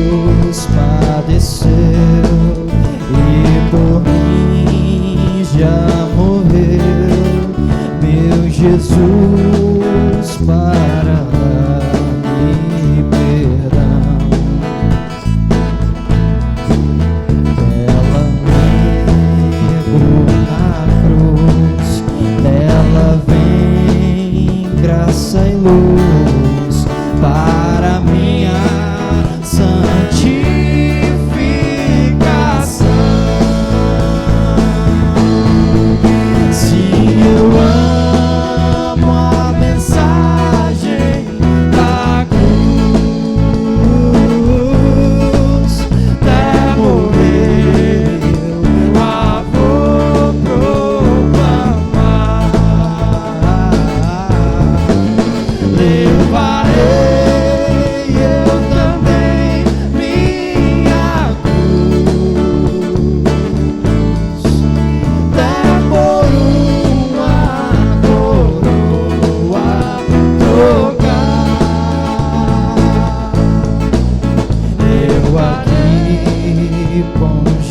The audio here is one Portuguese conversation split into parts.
Jesus padeceu e por mim já morreu, meu Jesus para dar-me perdão. Ela negro na cruz, ela vem graça e luz para minha santificação. Se eu amo a mensagem da cruz, até morrer eu a vou proclamar. Levarei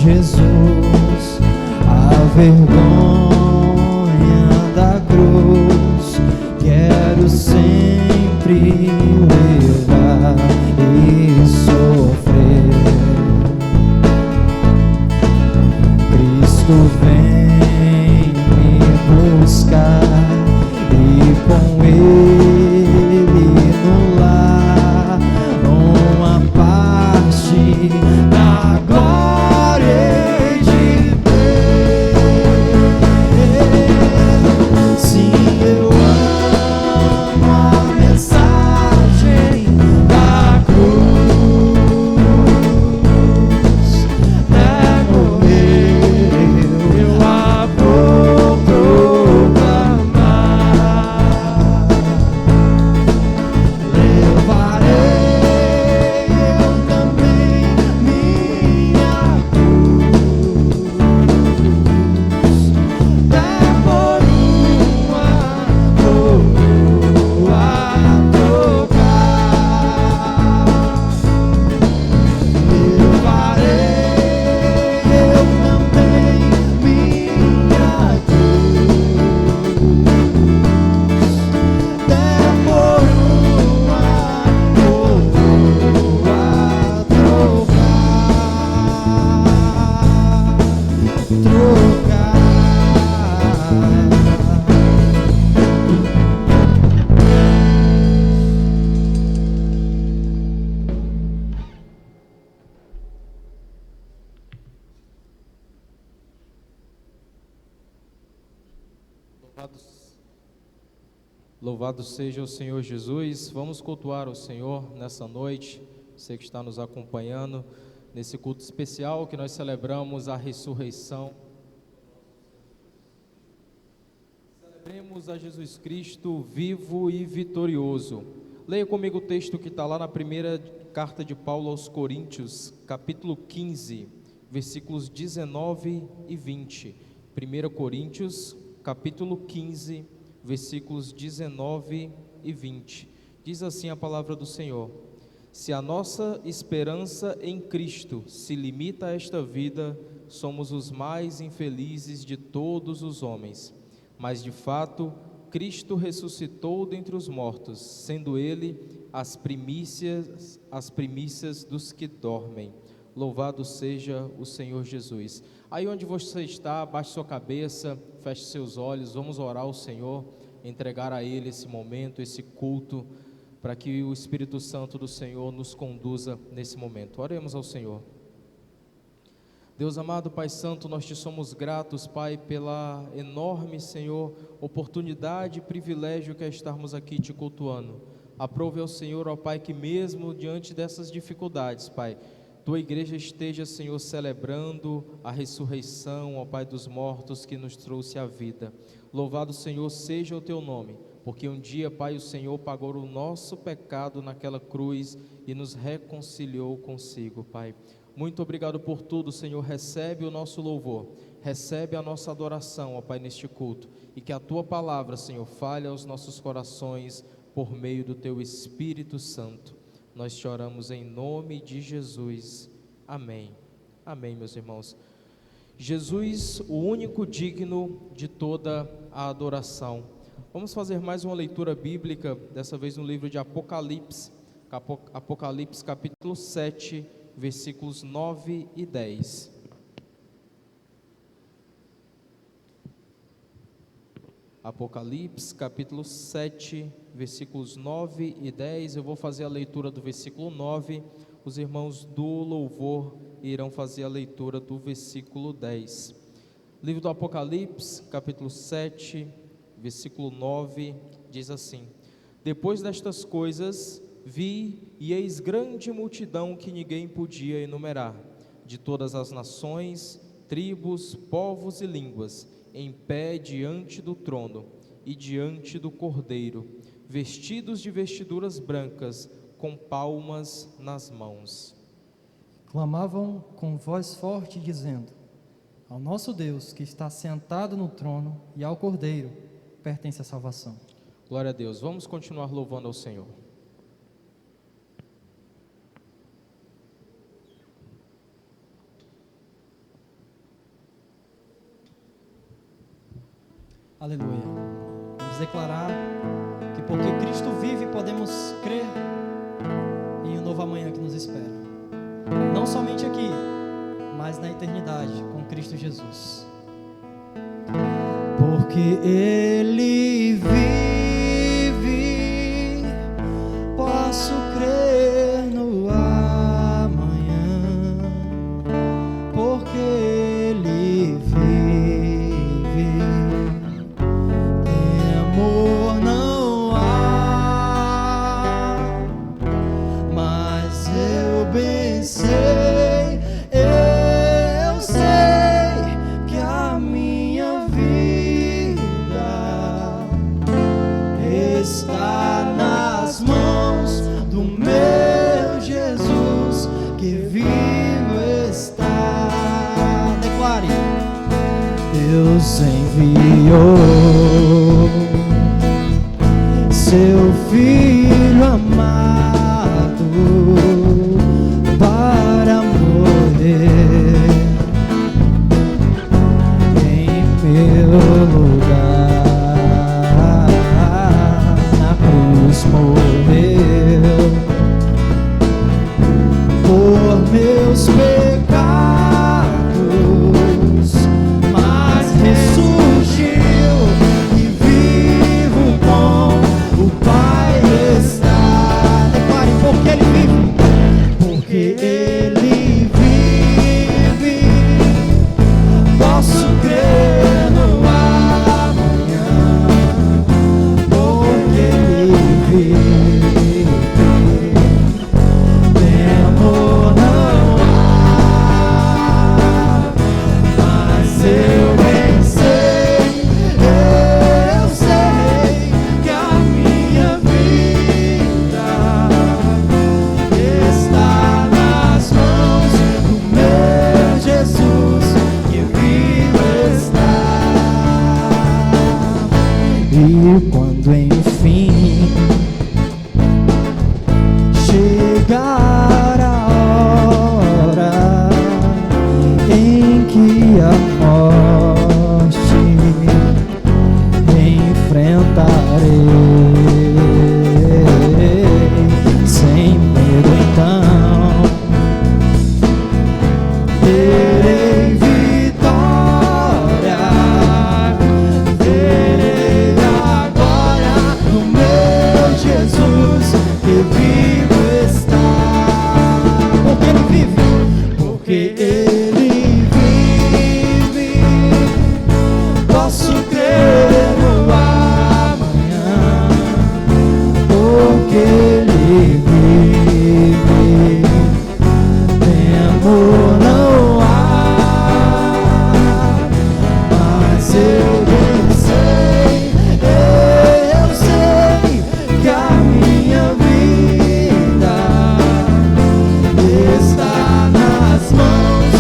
Jesus, a vergonha da cruz, quero sempre levar e sofrer. Cristo vem me buscar e com Ele no lar, uma parte da glória. Louvado seja o Senhor Jesus. Vamos cultuar o Senhor nessa noite. Você que está nos acompanhando nesse culto especial que nós celebramos a ressurreição. Celebremos a Jesus Cristo vivo e vitorioso. Leia comigo o texto que está lá na primeira carta de Paulo aos Coríntios, capítulo 15, versículos 19 e 20. 1 Coríntios, capítulo 15, versículos 19 e 20. Diz assim a palavra do Senhor: se a nossa esperança em Cristo se limita a esta vida, somos os mais infelizes de todos os homens. Mas de fato, Cristo ressuscitou dentre os mortos, sendo Ele as primícias dos que dormem. Louvado seja o Senhor Jesus. Aí onde você está, baixe sua cabeça, feche seus olhos, vamos orar ao Senhor, entregar a Ele esse momento, esse culto, para que o Espírito Santo do Senhor nos conduza nesse momento. Oremos ao Senhor. Deus amado, Pai Santo, nós te somos gratos, Pai, pela enorme, Senhor, oportunidade e privilégio que é estarmos aqui te cultuando. Aprove ao Senhor, ó Pai, que mesmo diante dessas dificuldades, Pai, tua igreja esteja, Senhor, celebrando a ressurreição, ó Pai dos mortos, que nos trouxe a vida. Louvado, Senhor, seja o teu nome, porque um dia, Pai, o Senhor pagou o nosso pecado naquela cruz e nos reconciliou consigo, Pai. Muito obrigado por tudo, Senhor. Recebe o nosso louvor, recebe a nossa adoração, ó Pai, neste culto, e que a tua palavra, Senhor, fale aos nossos corações por meio do teu Espírito Santo. Nós te oramos em nome de Jesus. Amém. Amém, meus irmãos. Jesus, o único digno de toda a adoração. Vamos fazer mais uma leitura bíblica, dessa vez no livro de Apocalipse, Apocalipse capítulo 7, versículos 9 e 10. Apocalipse capítulo 7, versículos 9 e 10. Eu vou fazer a leitura do versículo 9. Os irmãos do louvor irão fazer a leitura do versículo 10. Livro do Apocalipse, capítulo 7, versículo 9, diz assim: Depois destas coisas, vi e eis grande multidão que ninguém podia enumerar, de todas as nações, tribos, povos e línguas, em pé diante do trono e diante do Cordeiro, vestidos de vestiduras brancas, com palmas nas mãos. Clamavam com voz forte, dizendo: Ao nosso Deus, que está sentado no trono, e ao Cordeiro, pertence a salvação. Glória a Deus. Vamos continuar louvando ao Senhor. Aleluia. Vamos declarar que porque Cristo vive, podemos crer em um novo amanhã que nos espera. Não somente aqui, mas na eternidade com Cristo Jesus. Porque Ele vive, posso crer no amanhã. Porque Ele vive, temor não há, mas eu bem sei, eu sei que a minha vida está nas mãos do meu Jesus, que vivo está. Declare: Deus enviou seu Filho amado para morrer em meu lugar. Na cruz morreu por meus pecados, mas ressurgiu e vivo com o Pai está. Declare: porque Ele vive, porque Ele vive, posso crer no amanhã. Porque Ele vive, temor não há, mas eu bem sei, eu sei que a minha vida está nas mãos do meu Jesus, que vivo está. E quando enfim chegar a hora em que a morte enfrentarei, sem medo então terei vitória, verei a glória do meu Jesus, que vivo está. Porque Ele vive, porque Ele vive, posso crer no amanhã. Porque Ele vive, temor não há, mas eu bem sei, eu sei que a minha vida está nas mãos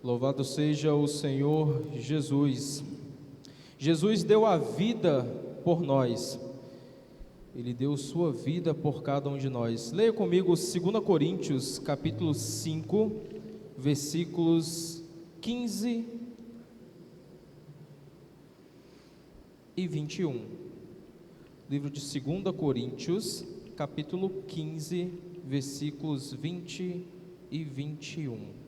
Louvado seja o Senhor Jesus. Jesus deu a vida por nós. Ele deu sua vida por cada um de nós. Leia comigo 2 Coríntios, capítulo 5, versículos 15 e 21. Livro de 2 Coríntios, capítulo 15, versículos 20 e 21.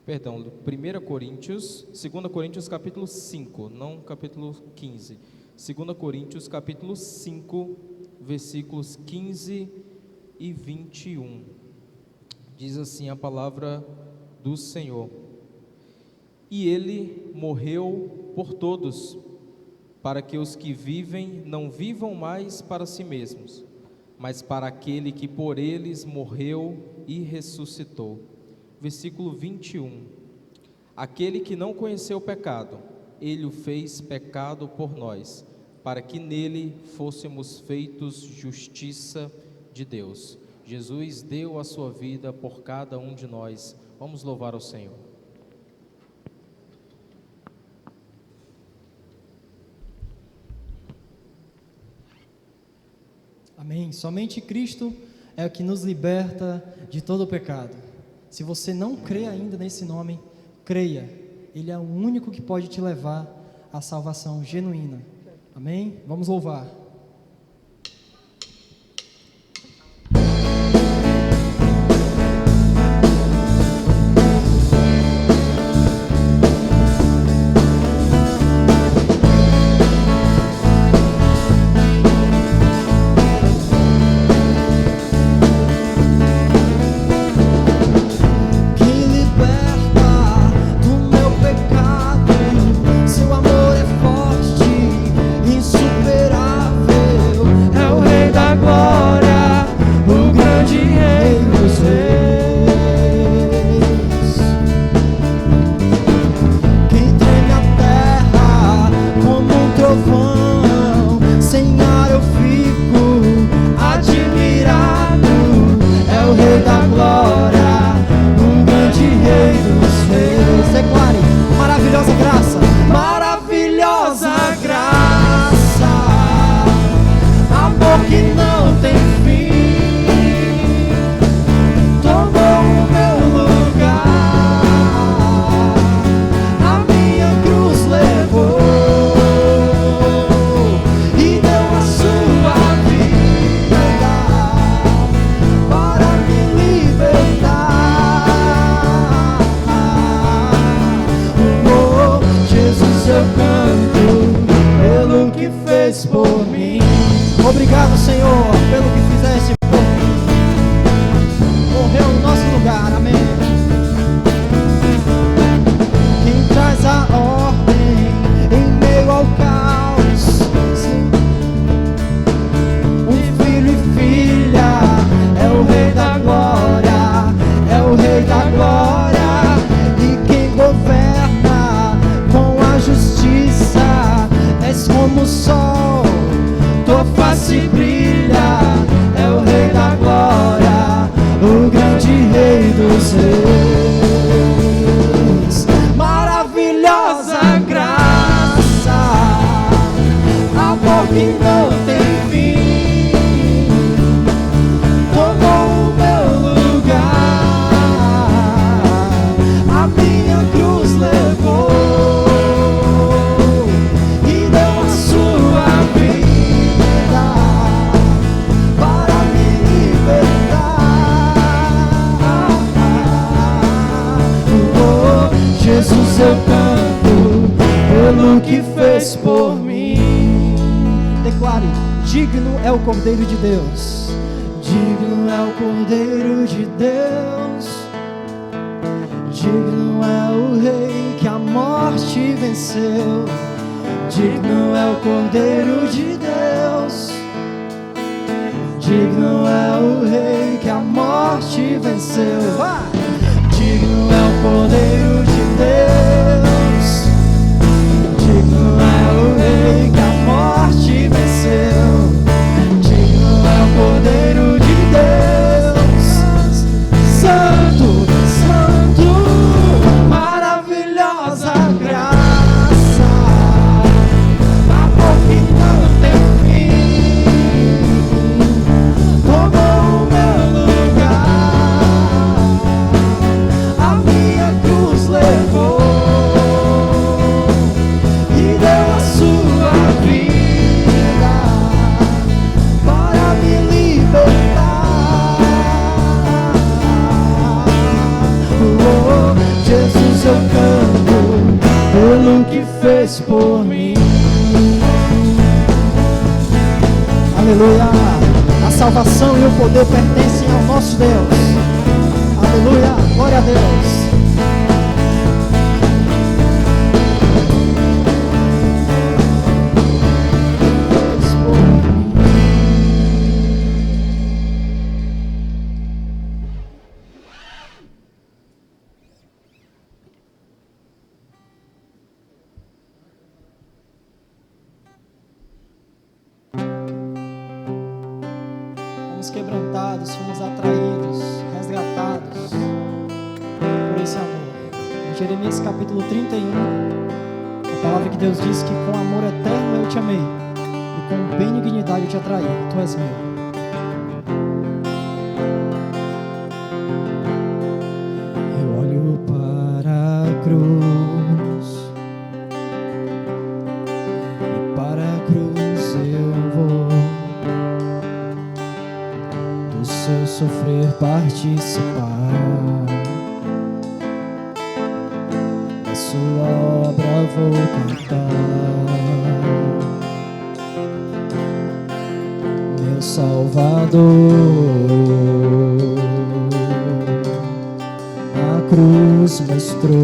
Perdão, 2 Coríntios capítulo 5, não capítulo 15. 2 Coríntios capítulo 5, versículos 15 e 21. Diz assim a palavra do Senhor: E ele morreu por todos, para que os que vivem não vivam mais para si mesmos, mas para aquele que por eles morreu e ressuscitou. Versículo 21. Aquele que não conheceu o pecado, ele o fez pecado por nós, para que nele fôssemos feitos justiça de Deus. Jesus deu a sua vida por cada um de nós. Vamos louvar ao Senhor. Amém. Somente Cristo é o que nos liberta de todo o pecado. Se você não crê ainda nesse nome, creia. Ele é o único que pode te levar à salvação genuína. Amém? Vamos louvar. Obrigado, Senhor, pelo que fizeste por mim. Morreu no nosso lugar, amém. Quem traz a ordem em meio ao caos, um filho e filha, é o Rei da Glória, é o Rei da Glória. E quem governa com a justiça, és como o sol, tua face brilha, é o Rei da Glória, o grande Rei dos Reis. Maravilhosa graça, amor que não tem fim, tomou o meu lugar, a minha cruz levou e deu a sua vida para me libertar. Oh, Jesus, eu canto pelo que fez por mim. Declare: digno é o Cordeiro de Deus, digno é o Cordeiro de Deus, digno é o Rei que a morte venceu, digno é o Cordeiro de Deus, digno é o Rei que a morte venceu. Vai! Digno é o Cordeiro de Deus, digno é o Rei que a morte venceu, digno pelo que fez por mim. Aleluia. A salvação e o poder pertencem ao nosso Deus. Aleluia. Glória a Deus. Quebrantados, fomos atraídos, resgatados por esse amor. Em Jeremias capítulo 31, a palavra que Deus diz que com amor eterno eu te amei e com benignidade eu te atraí, tu és meu. Eu olho para a cruz e para a cruz eu vou seu sofrer participar, da sua obra vou cantar, meu Salvador na cruz mostrou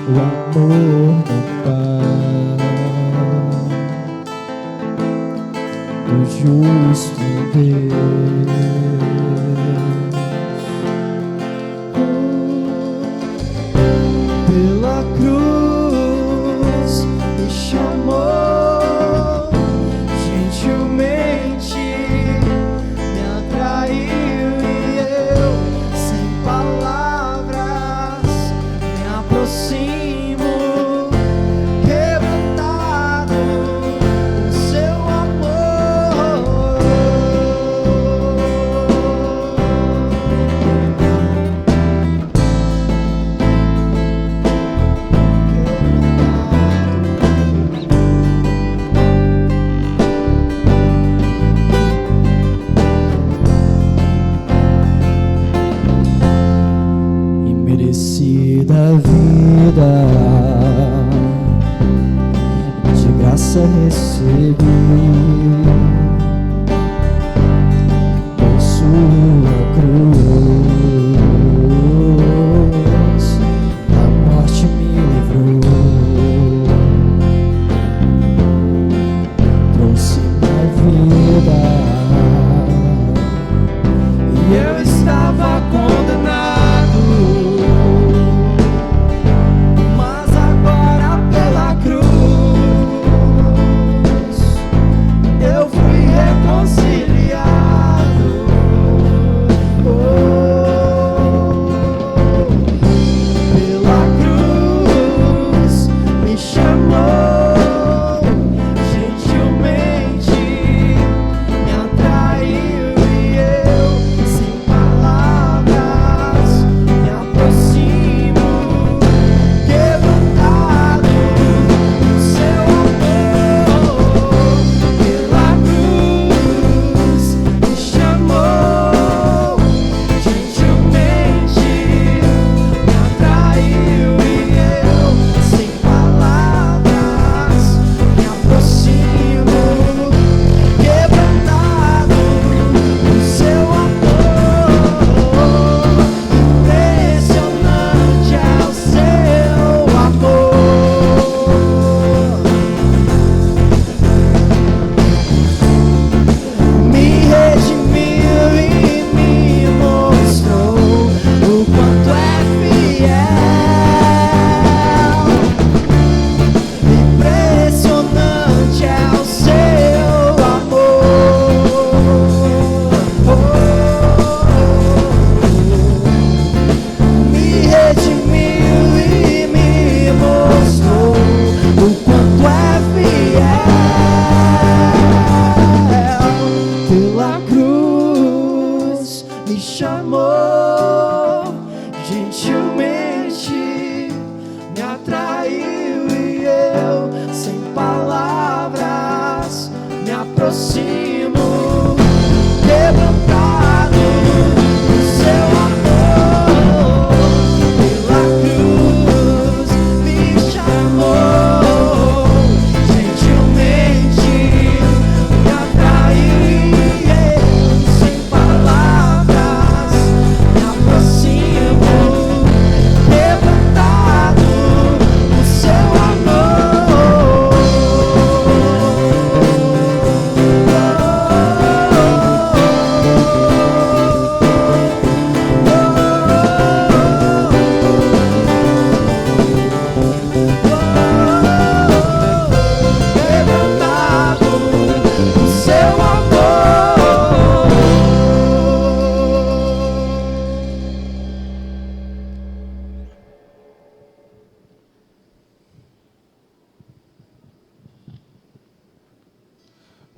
o amor do Pai, do justo Deus. Pela cruz me chamou, gentilmente me atraiu e eu, sem palavras, me aproximo, quebrantado com seu amor. Imerecida vida, de graça recebi, por sua cruz, da morte me livrou, trouxe minha vida, e eu estava condenado, mas agora pela cruz eu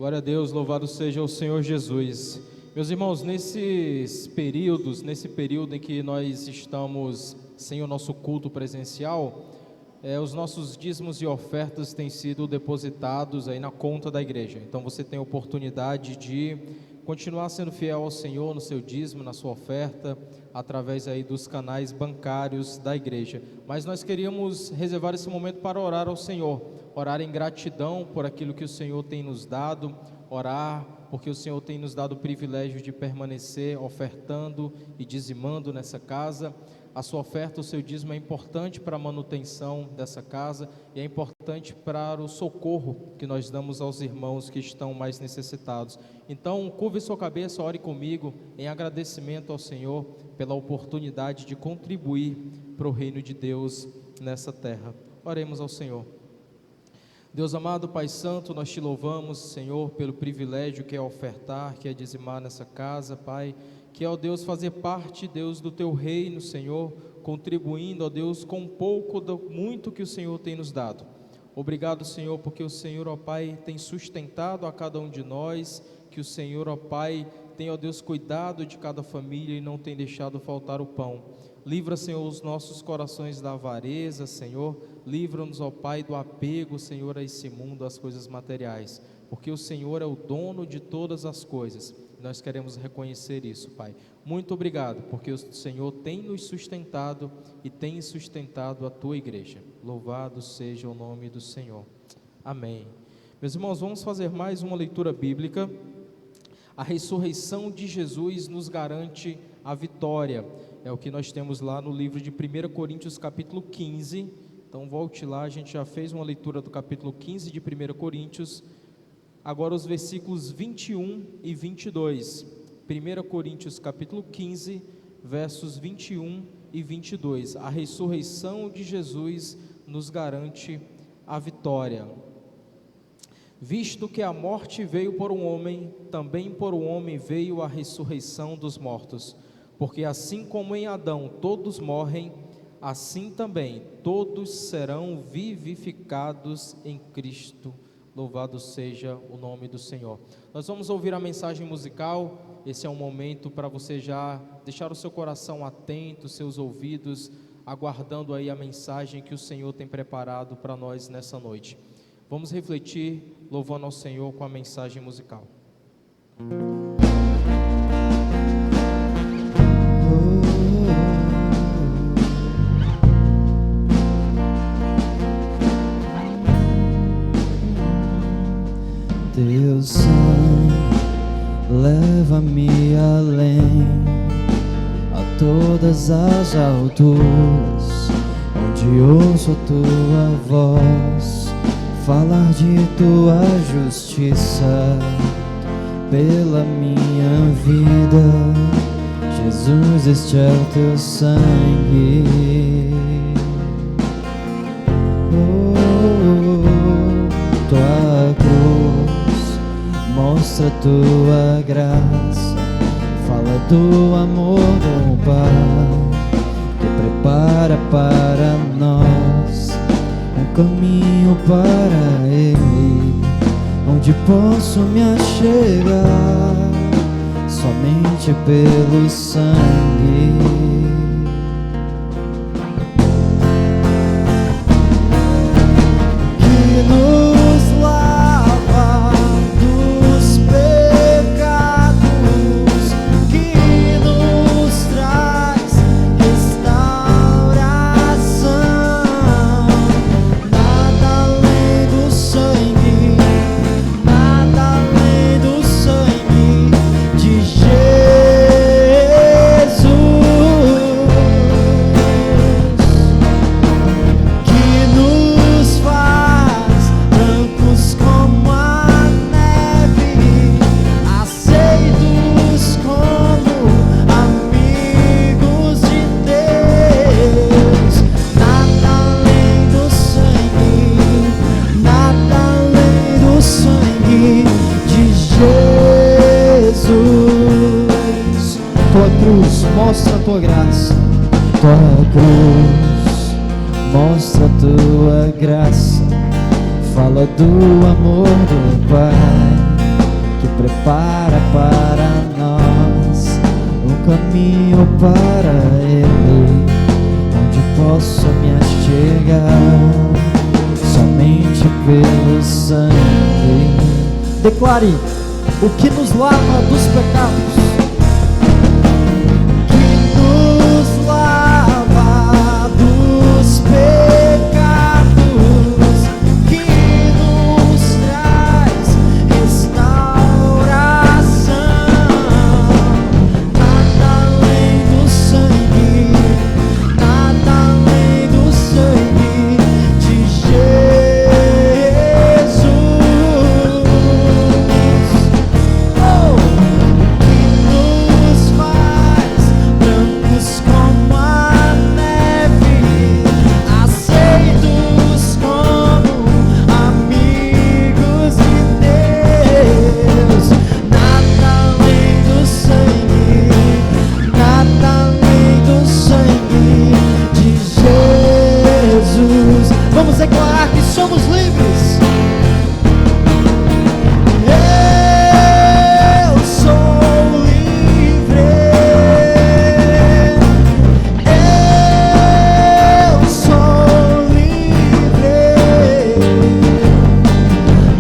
Glória a Deus, louvado seja o Senhor Jesus. Meus irmãos, nesse período em que nós estamos sem o nosso culto presencial, os nossos dízimos e ofertas têm sido depositados aí na conta da igreja. Então você tem a oportunidade de continuar sendo fiel ao Senhor no seu dízimo, na sua oferta, através aí dos canais bancários da igreja. Mas nós queríamos reservar esse momento para orar ao Senhor, orar em gratidão por aquilo que o Senhor tem nos dado, orar porque o Senhor tem nos dado o privilégio de permanecer ofertando e dizimando nessa casa. A sua oferta, o seu dízimo é importante para a manutenção dessa casa e é importante para o socorro que nós damos aos irmãos que estão mais necessitados. Então, curve sua cabeça, ore comigo em agradecimento ao Senhor pela oportunidade de contribuir para o reino de Deus nessa terra. Oremos ao Senhor. Deus amado, Pai Santo, nós te louvamos, Senhor, pelo privilégio que é ofertar, que é dizimar nessa casa, Pai, que é, ó Deus, fazer parte, Deus, do Teu reino, Senhor, contribuindo, ó Deus, com pouco do muito que o Senhor tem nos dado. Obrigado, Senhor, porque o Senhor, ó Pai, tem sustentado a cada um de nós, que o Senhor, ó Pai, tem, ó Deus, cuidado de cada família e não tem deixado faltar o pão. Livra, Senhor, os nossos corações da avareza, Senhor. Livra-nos, ó Pai, do apego, Senhor, a esse mundo, às coisas materiais, porque o Senhor é o dono de todas as coisas. Nós queremos reconhecer isso, Pai. Muito obrigado, porque o Senhor tem nos sustentado e tem sustentado a Tua igreja. Louvado seja o nome do Senhor. Amém. Meus irmãos, vamos fazer mais uma leitura bíblica. A ressurreição de Jesus nos garante a vitória. É o que nós temos lá no livro de 1 Coríntios capítulo 15. Então volte lá, a gente já fez uma leitura do capítulo 15 de 1 Coríntios. Agora os versículos 21 e 22. 1 Coríntios capítulo 15, versos 21 e 22. A ressurreição de Jesus nos garante a vitória. Visto que a morte veio por um homem, também por um homem veio a ressurreição dos mortos. Porque assim como em Adão todos morrem, assim também todos serão vivificados em Cristo. Louvado seja o nome do Senhor. Nós vamos ouvir a mensagem musical. Esse é um momento para você já deixar o seu coração atento, seus ouvidos, aguardando aí a mensagem que o Senhor tem preparado para nós nessa noite. Vamos refletir, louvando ao Senhor com a mensagem musical. Teu sangue leva-me além, a todas as alturas, onde ouço a tua voz, falar de tua justiça pela minha vida. Jesus, este é o teu sangue. Tua cruz mostra tua graça, fala do amor do Pai, que prepara para nós um caminho para Ele, onde posso me achegar somente pelo sangue. Mostra a tua graça, tua cruz mostra a tua graça, fala do amor do Pai, prepara para nós um caminho para Ele, onde posso me achegar somente pelo sangue. Declare: o que nos lava dos pecados, que nos lava dos pecados, que nos traz restauração. Nada além do sangue, nada além do sangue de Jesus. Vamos declarar que somos livres. Eu sou livre. Eu sou livre.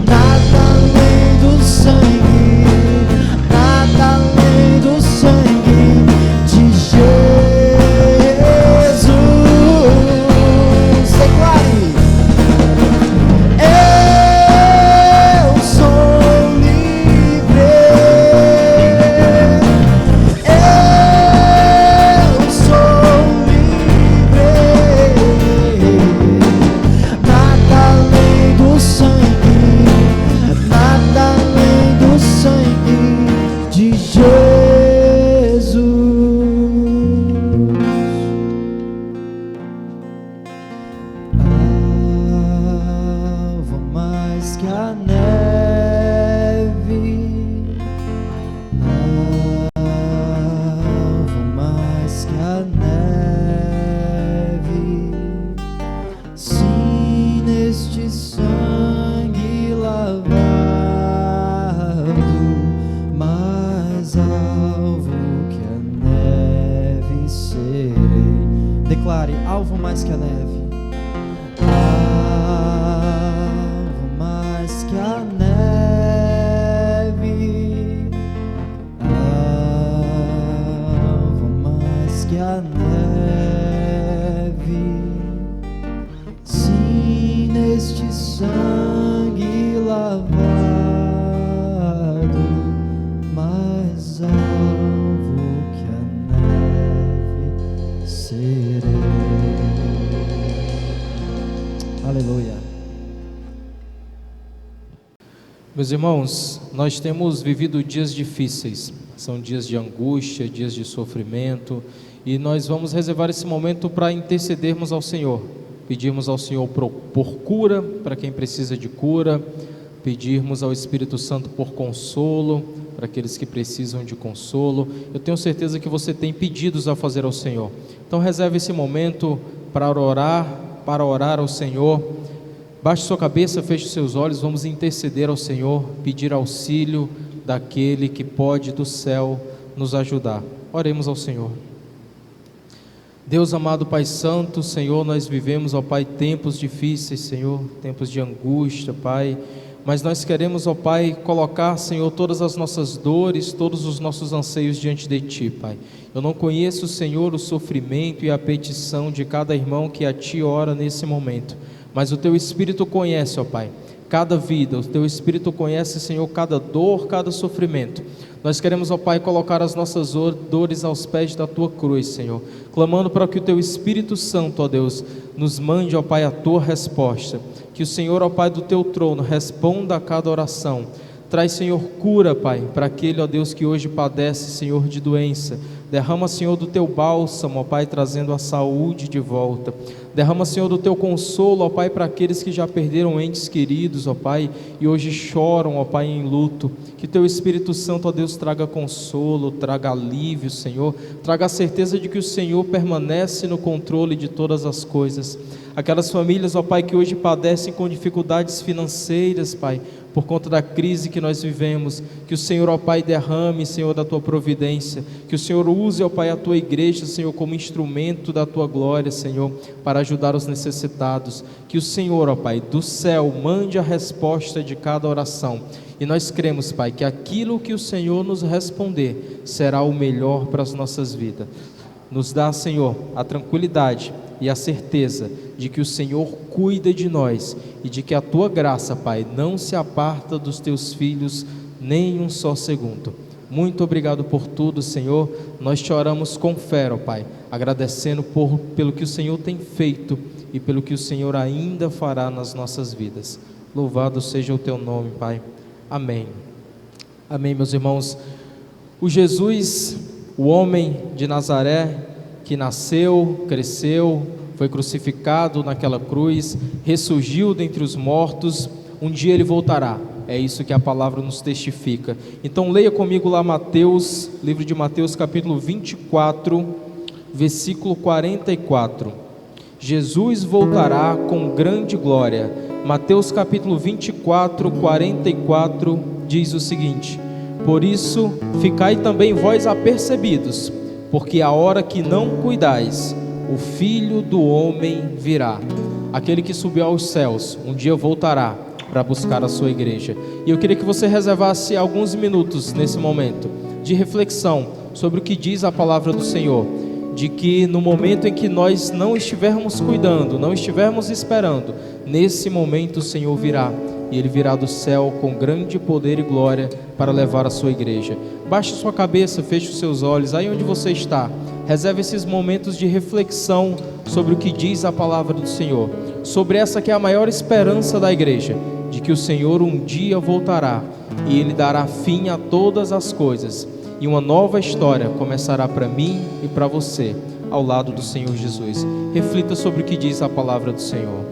Nada além do sangue, nada além do sangue de Jesus. Declare: eu sou livre. Eu sou livre. Nada além do sangue, nada além do sangue de Jesus. Vou mais que a neve, vou mais que a neve, sim, neste sangue lavado, mais alvo que a neve serei. Declare: alvo mais que a neve. Alvo mais que a neve, alvo mais que a neve, sim, neste sangue lavado, mais alvo que a neve serei. Aleluia. Meus irmãos, nós temos vivido dias difíceis, são dias de angústia, dias de sofrimento, e nós vamos reservar esse momento para intercedermos ao Senhor, pedirmos ao Senhor por cura, para quem precisa de cura, pedirmos ao Espírito Santo por consolo, para aqueles que precisam de consolo. Eu tenho certeza que você tem pedidos a fazer ao Senhor, então reserve esse momento para orar ao Senhor. Baixe sua cabeça, feche seus olhos, vamos interceder ao Senhor, pedir auxílio daquele que pode do céu nos ajudar. Oremos ao Senhor. Deus amado, Pai Santo, Senhor, nós vivemos, ó Pai, tempos difíceis, Senhor, tempos de angústia, Pai, mas nós queremos, ó Pai, colocar, Senhor, todas as nossas dores, todos os nossos anseios diante de Ti, Pai. Eu não conheço, Senhor, o sofrimento e a petição de cada irmão que a Ti ora nesse momento, mas o Teu Espírito conhece, ó Pai, cada vida, o Teu Espírito conhece, Senhor, cada dor, cada sofrimento. Nós queremos, ó Pai, colocar as nossas dores aos pés da Tua cruz, Senhor, clamando para que o Teu Espírito Santo, ó Deus, nos mande, ó Pai, a Tua resposta, que o Senhor, ó Pai, do Teu trono, responda a cada oração. Traz, Senhor, cura, Pai, para aquele, ó Deus, que hoje padece, Senhor, de doença. Derrama, Senhor, do Teu bálsamo, ó Pai, trazendo a saúde de volta. Derrama, Senhor, do Teu consolo, ó Pai, para aqueles que já perderam entes queridos, ó Pai, e hoje choram, ó Pai, em luto. Que Teu Espírito Santo, ó Deus, traga consolo, traga alívio, Senhor. Traga a certeza de que o Senhor permanece no controle de todas as coisas. Aquelas famílias, ó Pai, que hoje padecem com dificuldades financeiras, Pai, por conta da crise que nós vivemos, que o Senhor, ó Pai, derrame, Senhor, da Tua providência, que o Senhor use, ó Pai, a Tua igreja, Senhor, como instrumento da Tua glória, Senhor, para ajudar os necessitados, que o Senhor, ó Pai, do céu, mande a resposta de cada oração, e nós cremos, Pai, que aquilo que o Senhor nos responder, será o melhor para as nossas vidas. Nos dá, Senhor, a tranquilidade e a certeza de que o Senhor cuida de nós e de que a Tua graça, Pai, não se aparta dos Teus filhos nem um só segundo. Muito obrigado por tudo, Senhor. Nós te oramos com fé, ó Pai, agradecendo pelo que o Senhor tem feito e pelo que o Senhor ainda fará nas nossas vidas. Louvado seja o Teu nome, Pai. Amém. Amém, meus irmãos. O Jesus, o homem de Nazaré, que nasceu, cresceu, foi crucificado naquela cruz, ressurgiu dentre os mortos, um dia ele voltará. É isso que a palavra nos testifica. Então leia comigo lá Mateus, livro de Mateus, capítulo 24, versículo 44. Jesus voltará com grande glória. Mateus capítulo 24, 44 diz o seguinte: por isso, ficai também vós apercebidos, porque a hora que não cuidais, o Filho do Homem virá. Aquele que subiu aos céus, um dia voltará para buscar a sua igreja. E eu queria que você reservasse alguns minutos nesse momento de reflexão sobre o que diz a palavra do Senhor, de que no momento em que nós não estivermos cuidando, não estivermos esperando, nesse momento o Senhor virá. E Ele virá do céu com grande poder e glória para levar a sua igreja. Baixe sua cabeça, feche os seus olhos, aí onde você está. Reserve esses momentos de reflexão sobre o que diz a palavra do Senhor, sobre essa que é a maior esperança da igreja, de que o Senhor um dia voltará e Ele dará fim a todas as coisas, e uma nova história começará para mim e para você, ao lado do Senhor Jesus. Reflita sobre o que diz a palavra do Senhor.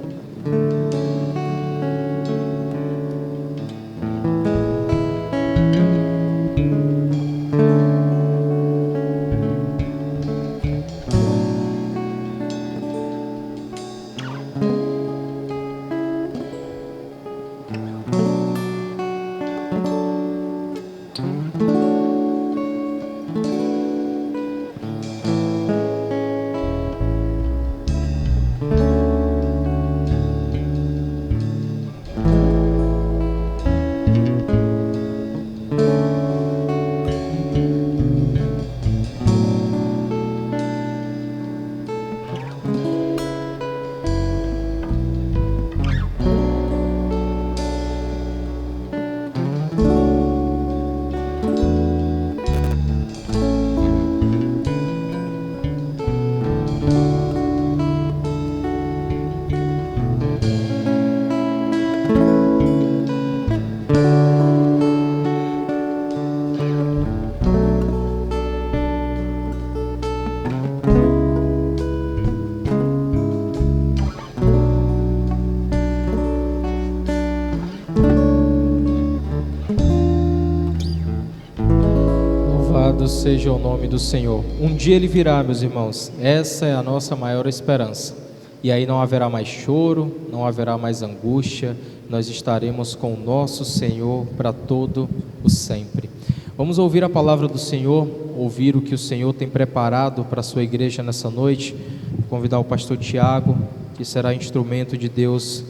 Louvado seja o nome do Senhor. Um dia Ele virá, meus irmãos. Essa é a nossa maior esperança. E aí não haverá mais choro, não haverá mais angústia. Nós estaremos com o nosso Senhor para todo o sempre. Vamos ouvir a palavra do Senhor, ouvir o que o Senhor tem preparado para a sua igreja nessa noite. Vou convidar o pastor Tiago, que será instrumento de Deus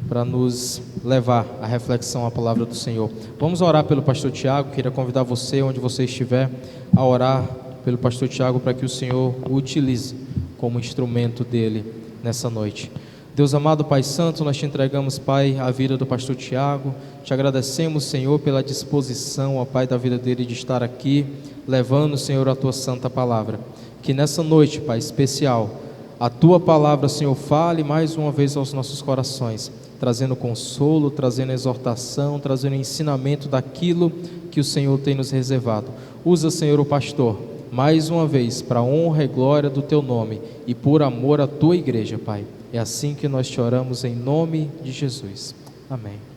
para nos levar à reflexão à palavra do Senhor. Vamos orar pelo pastor Tiago. Queria convidar você, onde você estiver, a orar pelo pastor Tiago para que o Senhor o utilize como instrumento dele nessa noite. Deus amado, Pai Santo, nós te entregamos, Pai, a vida do pastor Tiago. Te agradecemos, Senhor, pela disposição, ó Pai, da vida dele de estar aqui, levando, Senhor, a tua santa palavra. Que nessa noite, Pai, especial, a tua palavra, Senhor, fale mais uma vez aos nossos corações, trazendo consolo, trazendo exortação, trazendo ensinamento daquilo que o Senhor tem nos reservado. Usa, Senhor, o pastor, mais uma vez, para a honra e glória do teu nome e por amor à tua igreja, Pai. É assim que nós te oramos em nome de Jesus. Amém.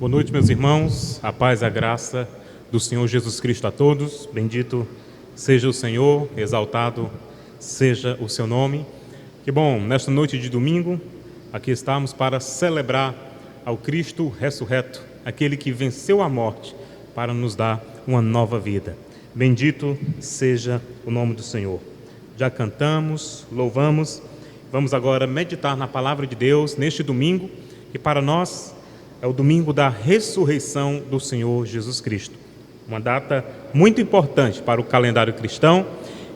Boa noite, meus irmãos. A paz e a graça do Senhor Jesus Cristo a todos. Bendito seja o Senhor, exaltado seja o seu nome. Que bom, nesta noite de domingo, aqui estamos para celebrar ao Cristo ressurreto, aquele que venceu a morte para nos dar uma nova vida. Bendito seja o nome do Senhor. Já cantamos, louvamos, vamos agora meditar na palavra de Deus neste domingo, que para nós é o domingo da ressurreição do Senhor Jesus Cristo. Uma data muito importante para o calendário cristão,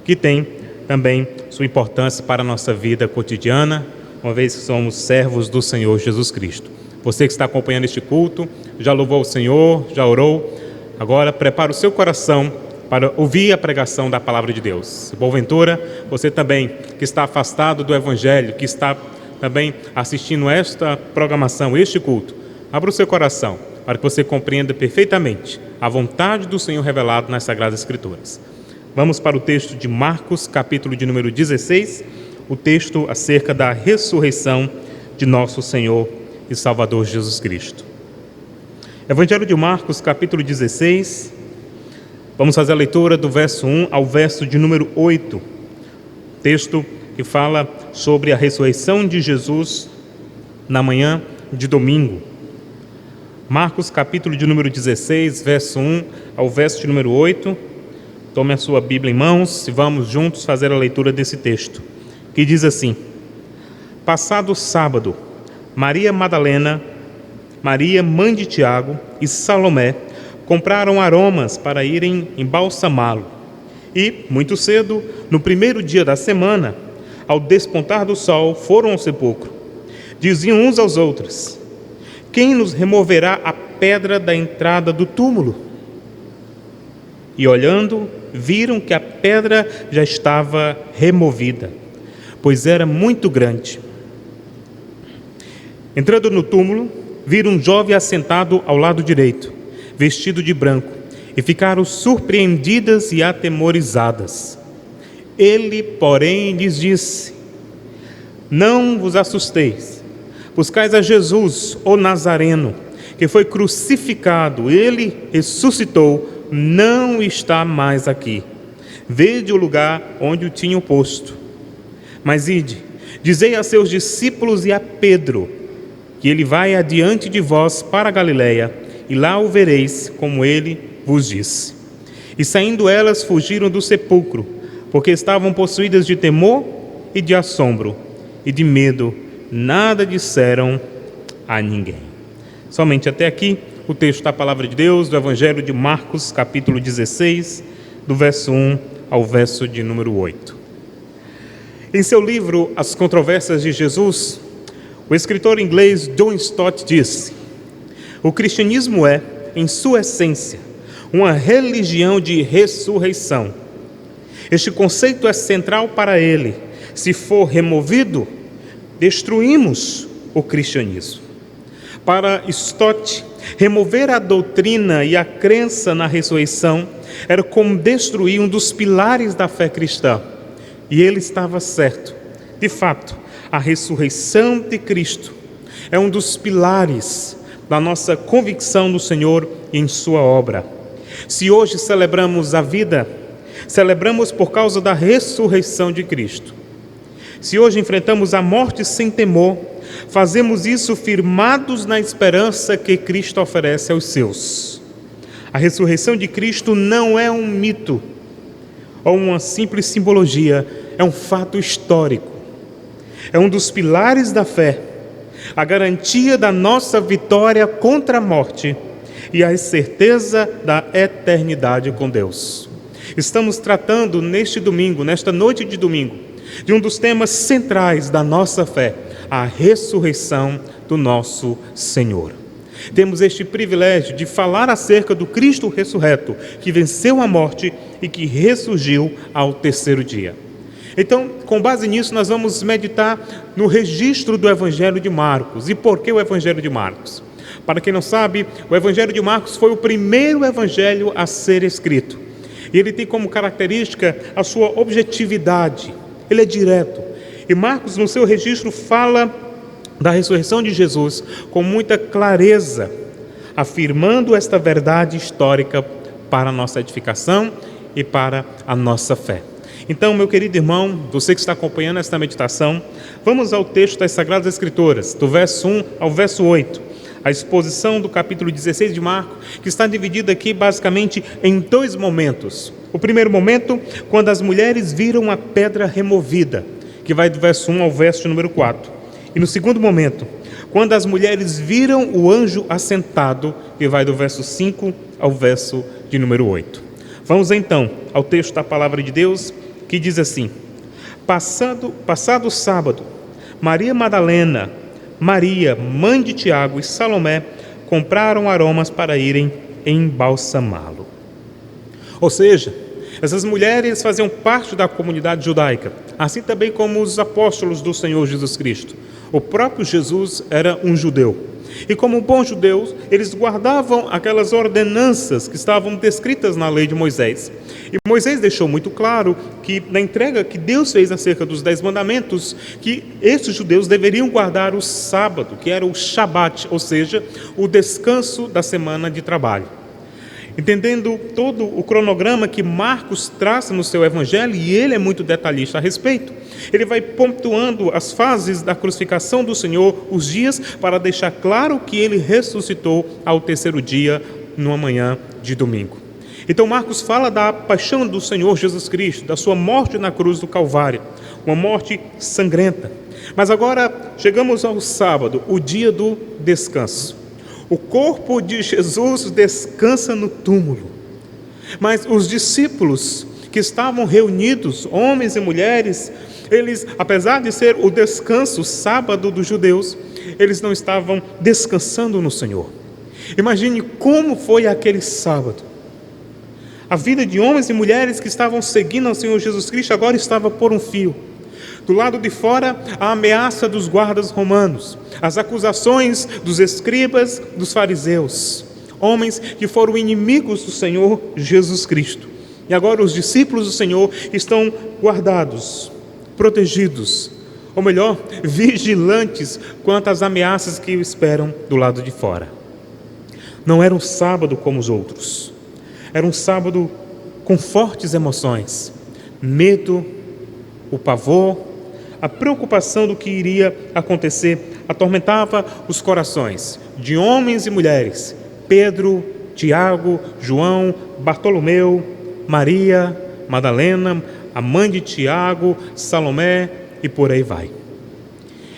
que tem também sua importância para a nossa vida cotidiana, uma vez que somos servos do Senhor Jesus Cristo. Você que está acompanhando este culto, já louvou o Senhor, já orou, agora prepara o seu coração para ouvir a pregação da palavra de Deus. Porventura, você também que está afastado do Evangelho, que está também assistindo esta programação, este culto, abra o seu coração para que você compreenda perfeitamente a vontade do Senhor revelado nas Sagradas Escrituras. Vamos para o texto de Marcos, capítulo de número 16, o texto acerca da ressurreição de nosso Senhor e Salvador Jesus Cristo. Evangelho de Marcos, capítulo 16, vamos fazer a leitura do verso 1 ao verso de número 8, texto que fala sobre a ressurreição de Jesus na manhã de domingo. Marcos, capítulo de número 16, verso 1 ao verso de número 8. Tome a sua Bíblia em mãos e vamos juntos fazer a leitura desse texto, que diz assim: Passado o sábado, Maria Madalena, Maria, mãe de Tiago, e Salomé compraram aromas para irem embalsamá-lo. E, muito cedo, no primeiro dia da semana, ao despontar do sol, foram ao sepulcro. Diziam uns aos outros: Quem nos removerá a pedra da entrada do túmulo? E olhando, viram que a pedra já estava removida, pois era muito grande. Entrando no túmulo, viram um jovem assentado ao lado direito, vestido de branco, e ficaram surpreendidas e atemorizadas. Ele, porém, lhes disse: Não vos assusteis. Buscais a Jesus, o Nazareno, que foi crucificado. Ele ressuscitou, não está mais aqui. Vede o lugar onde o tinham posto. Mas ide, dizei a seus discípulos e a Pedro, que ele vai adiante de vós para a Galiléia, e lá o vereis, como ele vos disse. E saindo elas, fugiram do sepulcro, porque estavam possuídas de temor e de assombro, e de medo. Nada disseram a ninguém. Somente até aqui o texto da palavra de Deus, do Evangelho de Marcos, capítulo 16, do verso 1 ao verso de número 8. Em seu livro As Controvérsias de Jesus, o escritor inglês John Stott disse: O cristianismo é, em sua essência, uma religião de ressurreição. Este conceito é central para ele. Se for removido, destruímos o cristianismo. Para Stott, remover a doutrina e a crença na ressurreição era como destruir um dos pilares da fé cristã. E ele estava certo. De fato, a ressurreição de Cristo é um dos pilares da nossa convicção no Senhor e em sua obra. Se hoje celebramos a vida, celebramos por causa da ressurreição de Cristo. Se hoje enfrentamos a morte sem temor, fazemos isso firmados na esperança que Cristo oferece aos seus. A ressurreição de Cristo não é um mito ou uma simples simbologia, é um fato histórico. É um dos pilares da fé, a garantia da nossa vitória contra a morte e a certeza da eternidade com Deus. Estamos tratando neste domingo, nesta noite de domingo, de um dos temas centrais da nossa fé, a ressurreição do nosso Senhor. Temos este privilégio de falar acerca do Cristo ressurreto, que venceu a morte e que ressurgiu ao terceiro dia. Então, com base nisso, nós vamos meditar no registro do Evangelho de Marcos. E por que o Evangelho de Marcos? Para quem não sabe, o Evangelho de Marcos foi o primeiro evangelho a ser escrito. E ele tem como característica a sua objetividade. Ele é direto. E Marcos, no seu registro, fala da ressurreição de Jesus com muita clareza. afirmando esta verdade histórica para a nossa edificação e para a nossa fé. Então, meu querido irmão, você que está acompanhando esta meditação, vamos ao texto das Sagradas Escrituras, do verso 1 ao verso 8, a exposição do capítulo 16 de Marcos, que está dividida aqui basicamente em dois momentos. O primeiro momento, quando as mulheres viram a pedra removida, que vai do verso 1 ao verso número 4. E no segundo momento, quando as mulheres viram o anjo assentado, que vai do verso 5 ao verso de número 8. Vamos então ao texto da palavra de Deus, que diz assim: Passado o sábado, Maria Madalena, Maria, mãe de Tiago e Salomé compraram aromas para irem embalsamá-lo. Ou seja, essas mulheres faziam parte da comunidade judaica, assim também como os apóstolos do Senhor Jesus Cristo. O próprio Jesus era um judeu. E como bons judeus, eles guardavam aquelas ordenanças que estavam descritas na lei de Moisés. E Moisés deixou muito claro que na entrega que Deus fez acerca dos 10 mandamentos, que esses judeus deveriam guardar o sábado, que era o Shabat, ou seja, o descanso da semana de trabalho. Entendendo todo o cronograma que Marcos traça no seu evangelho, e ele é muito detalhista a respeito, ele vai pontuando as fases da crucificação do Senhor, os dias, para deixar claro que ele ressuscitou ao terceiro dia, numa manhã de domingo. Então Marcos fala da paixão do Senhor Jesus Cristo, da sua morte na cruz do Calvário, uma morte sangrenta. Mas agora chegamos ao sábado, o dia do descanso. O corpo de Jesus descansa no túmulo, mas os discípulos que estavam reunidos, homens e mulheres, eles, apesar de ser o descanso, o sábado dos judeus, eles não estavam descansando no Senhor. Imagine como foi aquele sábado. A vida de homens e mulheres que estavam seguindo ao Senhor Jesus Cristo agora estava por um fio. Do lado de fora, a ameaça dos guardas romanos, as acusações dos escribas, dos fariseus, homens que foram inimigos do Senhor Jesus Cristo. E agora os discípulos do Senhor estão guardados, protegidos, ou melhor, vigilantes quanto às ameaças que o esperam do lado de fora. Não era um sábado como os outros, era um sábado com fortes emoções, medo, o pavor, a preocupação do que iria acontecer atormentava os corações de homens e mulheres, Pedro, Tiago, João, Bartolomeu, Maria, Madalena, a mãe de Tiago, Salomé e por aí vai.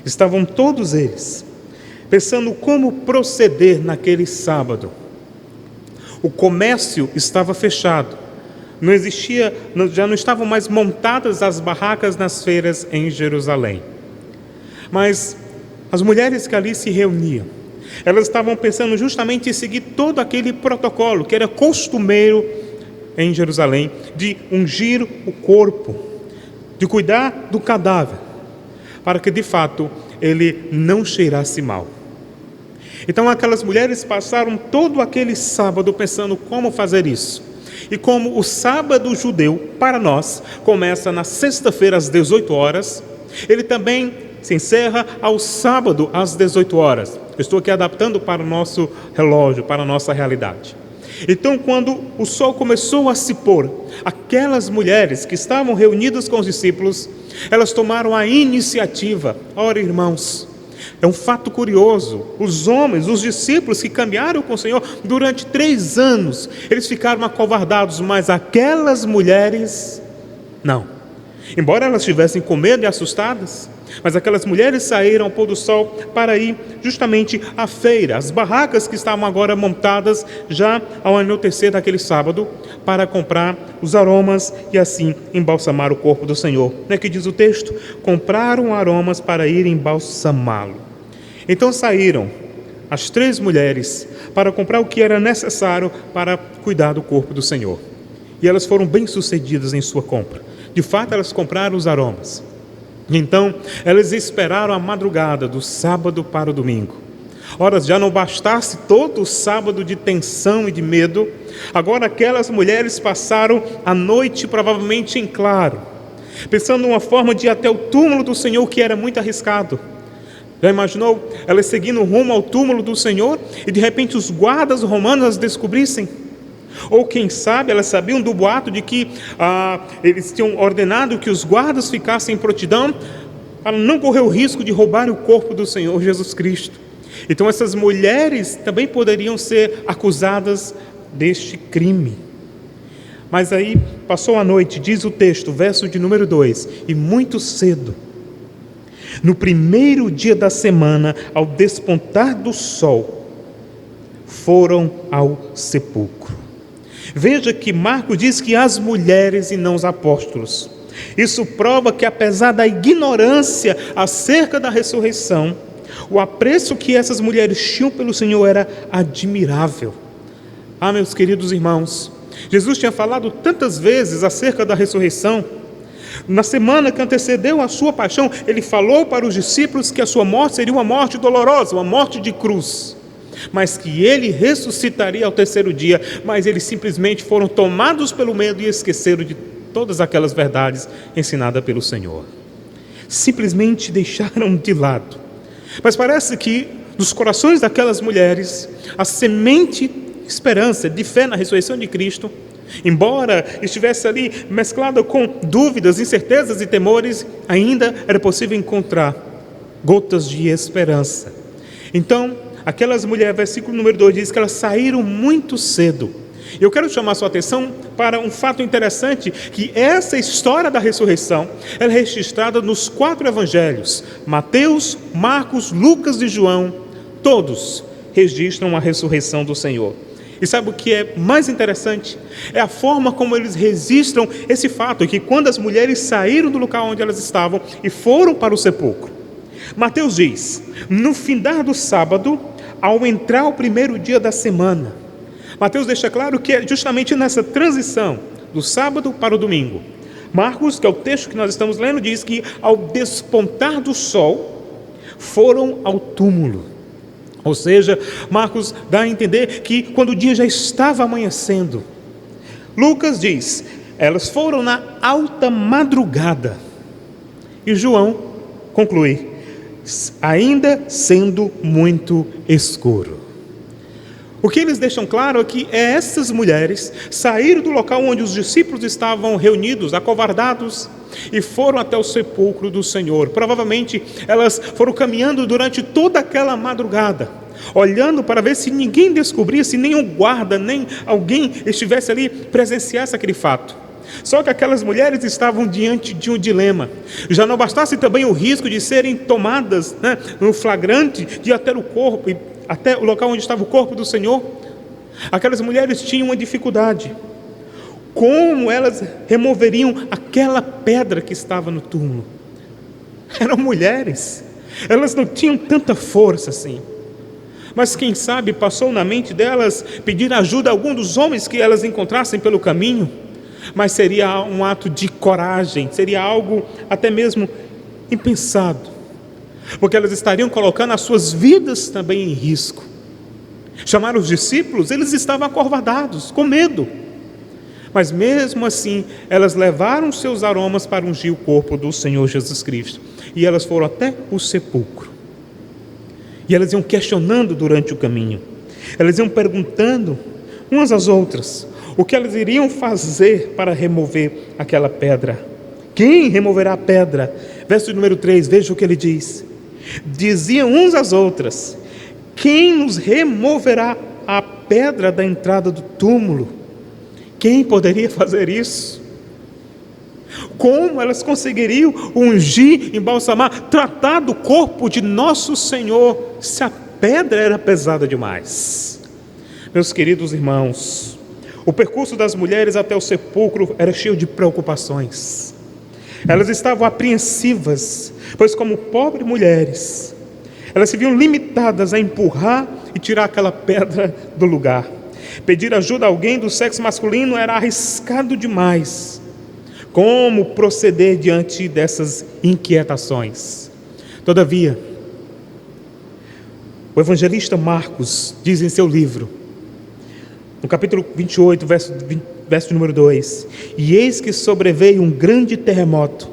Estavam todos eles pensando como proceder naquele sábado. O comércio estava fechado. Não existia, já não estavam mais montadas as barracas nas feiras em Jerusalém. Mas as mulheres que ali se reuniam, elas estavam pensando justamente em seguir todo aquele protocolo que era costumeiro em Jerusalém, de ungir o corpo, de cuidar do cadáver, para que de fato ele não cheirasse mal. Então aquelas mulheres passaram todo aquele sábado pensando como fazer isso. E como o sábado judeu, para nós, começa na sexta-feira às 18 horas, ele também se encerra ao sábado às 18 horas. Eu estou aqui adaptando para o nosso relógio, para a nossa realidade. Então, quando o sol começou a se pôr, aquelas mulheres que estavam reunidas com os discípulos, elas tomaram a iniciativa. Ora, irmãos, é um fato curioso, os homens, os discípulos que caminharam com o Senhor durante 3 anos, eles ficaram acovardados, mas aquelas mulheres, não. Embora elas estivessem com medo e assustadas, mas aquelas mulheres saíram ao pôr do sol para ir justamente à feira, as barracas que estavam agora montadas já ao anoitecer daquele sábado, para comprar os aromas e assim embalsamar o corpo do Senhor. Não é que diz o texto? Compraram aromas para ir embalsamá-lo. Então saíram as 3 mulheres para comprar o que era necessário para cuidar do corpo do Senhor. E elas foram bem-sucedidas em sua compra. De fato, elas compraram os aromas. Então, elas esperaram a madrugada do sábado para o domingo. Ora, já não bastasse todo o sábado de tensão e de medo, agora aquelas mulheres passaram a noite provavelmente em claro, pensando numa forma de ir até o túmulo do Senhor, que era muito arriscado. Já imaginou elas seguindo rumo ao túmulo do Senhor e de repente os guardas romanos as descobrissem? Ou quem sabe elas sabiam do boato de que eles tinham ordenado que os guardas ficassem em prontidão para não correr o risco de roubar o corpo do Senhor Jesus Cristo. Então essas mulheres também poderiam ser acusadas deste crime. Mas aí passou a noite, diz o texto, verso de número 2, e muito cedo, no primeiro dia da semana, ao despontar do sol, foram ao sepulcro. Veja que Marcos diz que as mulheres e não os apóstolos. Isso prova que, apesar da ignorância acerca da ressurreição, o apreço que essas mulheres tinham pelo Senhor era admirável. Meus queridos irmãos, Jesus tinha falado tantas vezes acerca da ressurreição. Na semana que antecedeu a sua paixão, ele falou para os discípulos que a sua morte seria uma morte dolorosa, uma morte de cruz, mas que ele ressuscitaria ao terceiro dia. Mas eles simplesmente foram tomados pelo medo e esqueceram de todas aquelas verdades ensinadas pelo Senhor. Simplesmente deixaram de lado. Mas parece que nos corações daquelas mulheres, a semente de esperança, de fé na ressurreição de Cristo, embora estivesse ali mesclada com dúvidas, incertezas e temores, ainda era possível encontrar gotas de esperança. Então, aquelas mulheres, versículo número 2, diz que elas saíram muito cedo. Eu quero chamar sua atenção para um fato interessante, que essa história da ressurreição é registrada nos 4 evangelhos, Mateus, Marcos, Lucas e João. Todos registram a ressurreição do Senhor. E sabe o que é mais interessante? É a forma como eles registram esse fato, que quando as mulheres saíram do local onde elas estavam e foram para o sepulcro. Mateus diz, no findar do sábado, ao entrar o primeiro dia da semana. Mateus deixa claro que é justamente nessa transição do sábado para o domingo. Marcos, que é o texto que nós estamos lendo, diz que ao despontar do sol, foram ao túmulo. Ou seja, Marcos dá a entender que quando o dia já estava amanhecendo. Lucas diz, elas foram na alta madrugada. E João conclui, ainda sendo muito escuro. O que eles deixam claro é que essas mulheres saíram do local onde os discípulos estavam reunidos, acovardados, e foram até o sepulcro do Senhor. Provavelmente elas foram caminhando durante toda aquela madrugada, olhando para ver se ninguém descobria, se nenhum guarda, nem alguém estivesse ali presenciasse aquele fato. Só que aquelas mulheres estavam diante de um dilema. Já não bastasse também o risco de serem tomadas, no flagrante, de ir até o corpo, até o local onde estava o corpo do Senhor. Aquelas mulheres tinham uma dificuldade. Como elas removeriam aquela pedra que estava no túmulo? Eram mulheres, elas não tinham tanta força assim. Mas quem sabe passou na mente delas pedir ajuda a algum dos homens que elas encontrassem pelo caminho. Mas seria um ato de coragem, seria algo até mesmo impensado, porque elas estariam colocando as suas vidas também em risco. Chamaram os discípulos, eles estavam acovardados, com medo. Mas mesmo assim, elas levaram seus aromas para ungir o corpo do Senhor Jesus Cristo. E elas foram até o sepulcro. E elas iam questionando durante o caminho. Elas iam perguntando umas às outras o que elas iriam fazer para remover aquela pedra. Quem removerá a pedra? Verso número 3, veja o que ele diz. Diziam uns às outras, quem nos removerá a pedra da entrada do túmulo? Quem poderia fazer isso? Como elas conseguiriam ungir, embalsamar, tratar do corpo de nosso Senhor, se a pedra era pesada demais? Meus queridos irmãos, o percurso das mulheres até o sepulcro era cheio de preocupações. Elas estavam apreensivas, pois como pobres mulheres, elas se viam limitadas a empurrar e tirar aquela pedra do lugar. Pedir ajuda a alguém do sexo masculino era arriscado demais. Como proceder diante dessas inquietações? Todavia, o evangelista Marcos diz em seu livro, no capítulo 28, verso número 2, e eis que sobreveio um grande terremoto,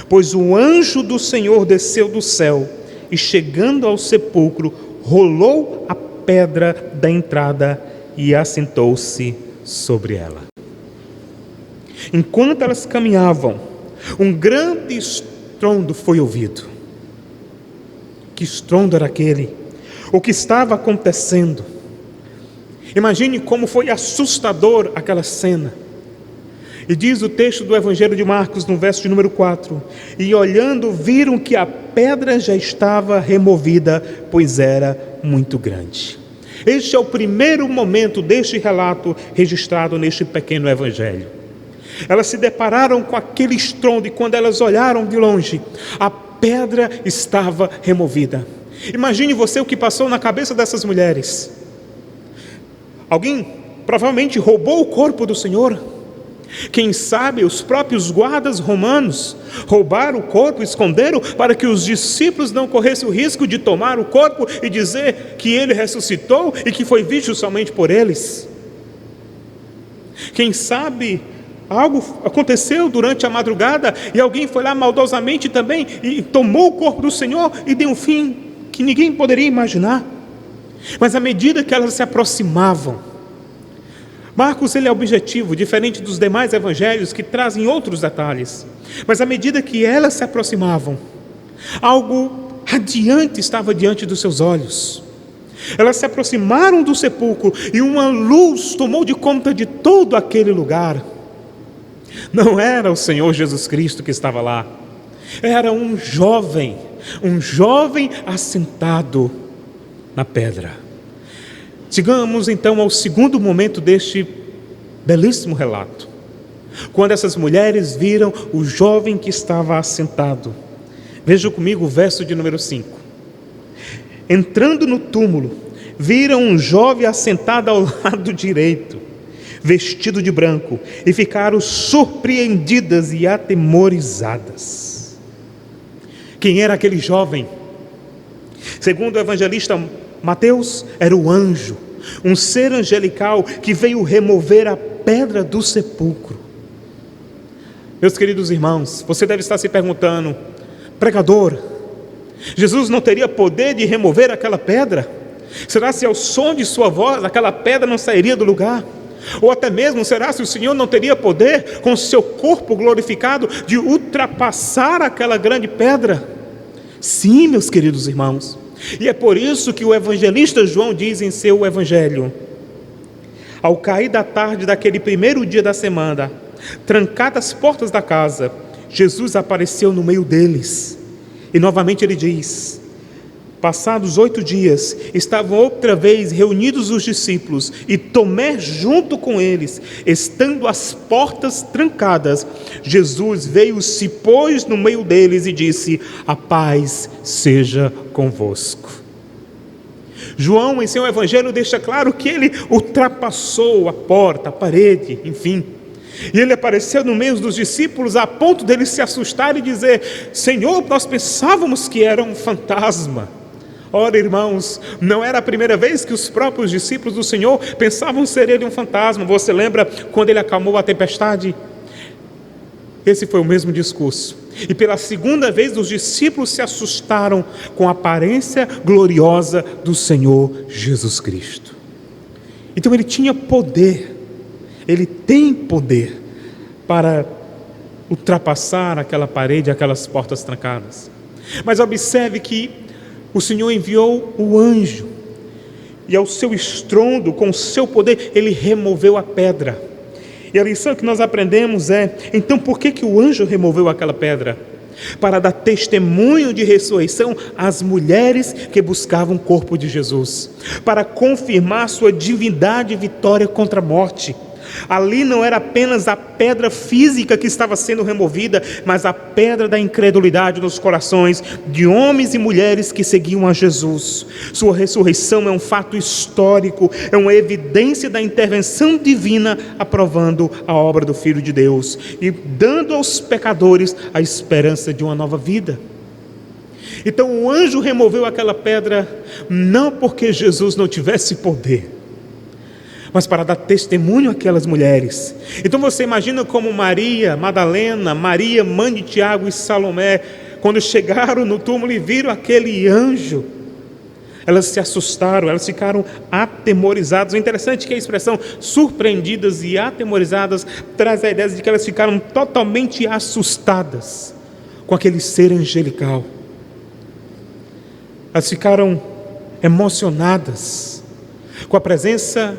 pois o anjo do Senhor desceu do céu e, chegando ao sepulcro, rolou a pedra da entrada e assentou-se sobre ela. Enquanto elas caminhavam, um grande estrondo foi ouvido. Que estrondo era aquele? O que estava acontecendo? Imagine como foi assustador aquela cena. E diz o texto do Evangelho de Marcos, no verso de número 4: e olhando, viram que a pedra já estava removida, pois era muito grande. Este é o primeiro momento deste relato registrado neste pequeno evangelho. Elas se depararam com aquele estrondo e quando elas olharam de longe, a pedra estava removida. Imagine você o que passou na cabeça dessas mulheres. Alguém provavelmente roubou o corpo do Senhor. Quem sabe os próprios guardas romanos roubaram o corpo, esconderam para que os discípulos não corressem o risco de tomar o corpo e dizer que ele ressuscitou e que foi visto somente por eles. Quem sabe algo aconteceu durante a madrugada e alguém foi lá maldosamente também e tomou o corpo do Senhor e deu um fim que ninguém poderia imaginar. Mas à medida que elas se aproximavam, Marcos ele é objetivo, diferente dos demais evangelhos que trazem outros detalhes. Mas à medida que elas se aproximavam, algo radiante estava diante dos seus olhos. Elas se aproximaram do sepulcro e uma luz tomou de conta de todo aquele lugar. Não era o Senhor Jesus Cristo que estava lá. Era um jovem assentado na pedra. Chegamos então ao segundo momento deste belíssimo relato. Quando essas mulheres viram o jovem que estava assentado. Vejam comigo o verso de número 5. Entrando no túmulo, viram um jovem assentado ao lado direito, vestido de branco, e ficaram surpreendidas e atemorizadas. Quem era aquele jovem? Segundo o evangelista Mateus, era o anjo, um ser angelical que veio remover a pedra do sepulcro. Meus queridos irmãos, você deve estar se perguntando: pregador, Jesus não teria poder de remover aquela pedra? Será se ao som de sua voz aquela pedra não sairia do lugar? Ou até mesmo, será se o Senhor não teria poder, com seu corpo glorificado, de ultrapassar aquela grande pedra? Sim, meus queridos irmãos. E é por isso que o evangelista João diz em seu evangelho: ao cair da tarde daquele primeiro dia da semana, trancadas as portas da casa, Jesus apareceu no meio deles. E novamente ele diz: passados 8 dias, estavam outra vez reunidos os discípulos, e Tomé junto com eles. Estando as portas trancadas, Jesus veio, se pôs no meio deles e disse: a paz seja convosco. João, em seu evangelho, deixa claro que ele ultrapassou a porta, a parede, enfim. E ele apareceu no meio dos discípulos a ponto deles se assustarem e dizer: Senhor, nós pensávamos que era um fantasma. Ora, irmãos, não era a primeira vez que os próprios discípulos do Senhor pensavam ser ele um fantasma. Você lembra quando ele acalmou a tempestade? Esse foi o mesmo discurso. E pela segunda vez os discípulos se assustaram com a aparência gloriosa do Senhor Jesus Cristo. Então ele tinha poder, ele tem poder para ultrapassar aquela parede, aquelas portas trancadas. Mas observe que o Senhor enviou o anjo, e ao seu estrondo, com o seu poder, ele removeu a pedra. E a lição que nós aprendemos é: então por que o anjo removeu aquela pedra? Para dar testemunho de ressurreição às mulheres que buscavam o corpo de Jesus, para confirmar sua divindade e vitória contra a morte. Ali não era apenas a pedra física que estava sendo removida, mas a pedra da incredulidade nos corações de homens e mulheres que seguiam a Jesus. Sua ressurreição é um fato histórico, é uma evidência da intervenção divina, aprovando a obra do Filho de Deus e dando aos pecadores a esperança de uma nova vida. Então o anjo removeu aquela pedra não porque Jesus não tivesse poder, mas para dar testemunho àquelas mulheres. Então você imagina como Maria Madalena, Maria, mãe de Tiago e Salomé, quando chegaram no túmulo e viram aquele anjo, elas se assustaram, elas ficaram atemorizadas. O interessante é que a expressão surpreendidas e atemorizadas traz a ideia de que elas ficaram totalmente assustadas com aquele ser angelical. Elas ficaram emocionadas com a presença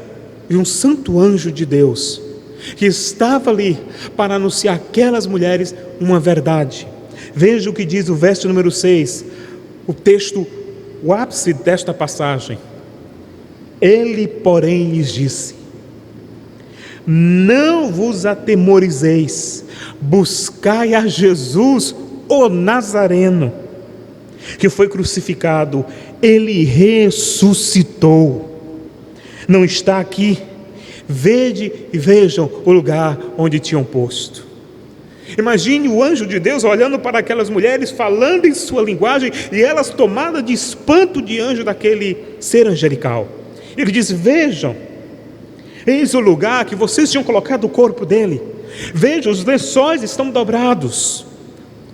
de um santo anjo de Deus, que estava ali para anunciar àquelas mulheres uma verdade. Veja o que diz o verso número 6, o texto, o ápice desta passagem. Ele, porém, lhes disse: não vos atemorizeis, buscai a Jesus, o Nazareno, que foi crucificado. Ele ressuscitou, não está aqui. Vede e vejam o lugar onde tinham posto. Imagine o anjo de Deus olhando para aquelas mulheres, falando em sua linguagem, e elas tomadas de espanto diante daquele ser angelical. Ele diz: vejam, eis o lugar que vocês tinham colocado o corpo dele. Vejam, os lençóis estão dobrados.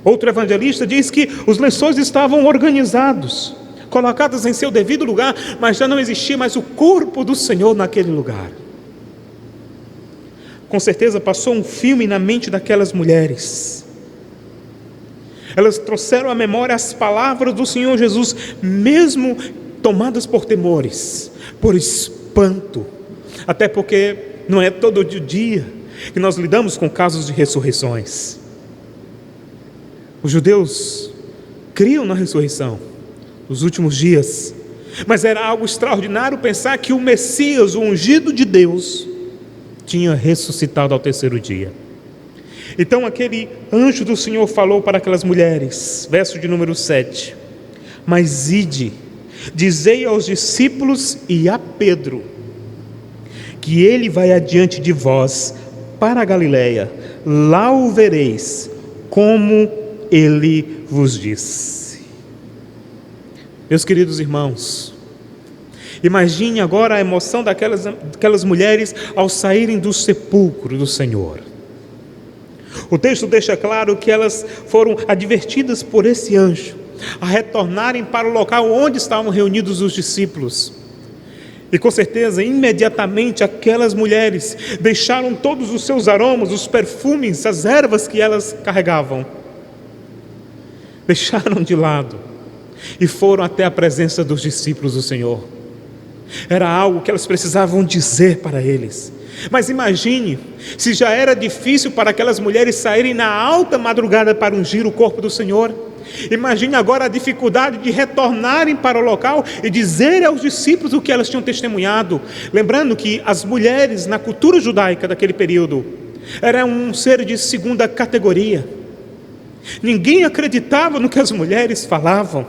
Outro evangelista diz que os lençóis estavam organizados, colocados em seu devido lugar, mas já não existia mais o corpo do Senhor naquele lugar. Com certeza passou um filme na mente daquelas mulheres. Elas trouxeram à memória as palavras do Senhor Jesus, mesmo tomadas por temores, por espanto, até porque não é todo dia que nós lidamos com casos de ressurreições. Os judeus criam na ressurreição nos últimos dias, mas era algo extraordinário pensar que o Messias, o ungido de Deus, tinha ressuscitado ao terceiro dia. Então aquele anjo do Senhor falou para aquelas mulheres, verso de número 7: mas ide, dizei aos discípulos e a Pedro, que ele vai adiante de vós para a Galileia, lá o vereis, como ele vos disse. Meus queridos irmãos, imagine agora a emoção daquelas mulheres ao saírem do sepulcro do Senhor. O texto deixa claro que elas foram advertidas por esse anjo a retornarem para o local onde estavam reunidos os discípulos. E com certeza, imediatamente aquelas mulheres deixaram todos os seus aromas, os perfumes, as ervas que elas carregavam, deixaram de lado e foram até a presença dos discípulos do Senhor. Era algo que elas precisavam dizer para eles. Mas imagine, se já era difícil para aquelas mulheres saírem na alta madrugada para ungir o corpo do Senhor, imagine agora a dificuldade de retornarem para o local e dizer aos discípulos o que elas tinham testemunhado. Lembrando que as mulheres na cultura judaica daquele período eram um ser de segunda categoria. Ninguém acreditava no que as mulheres falavam.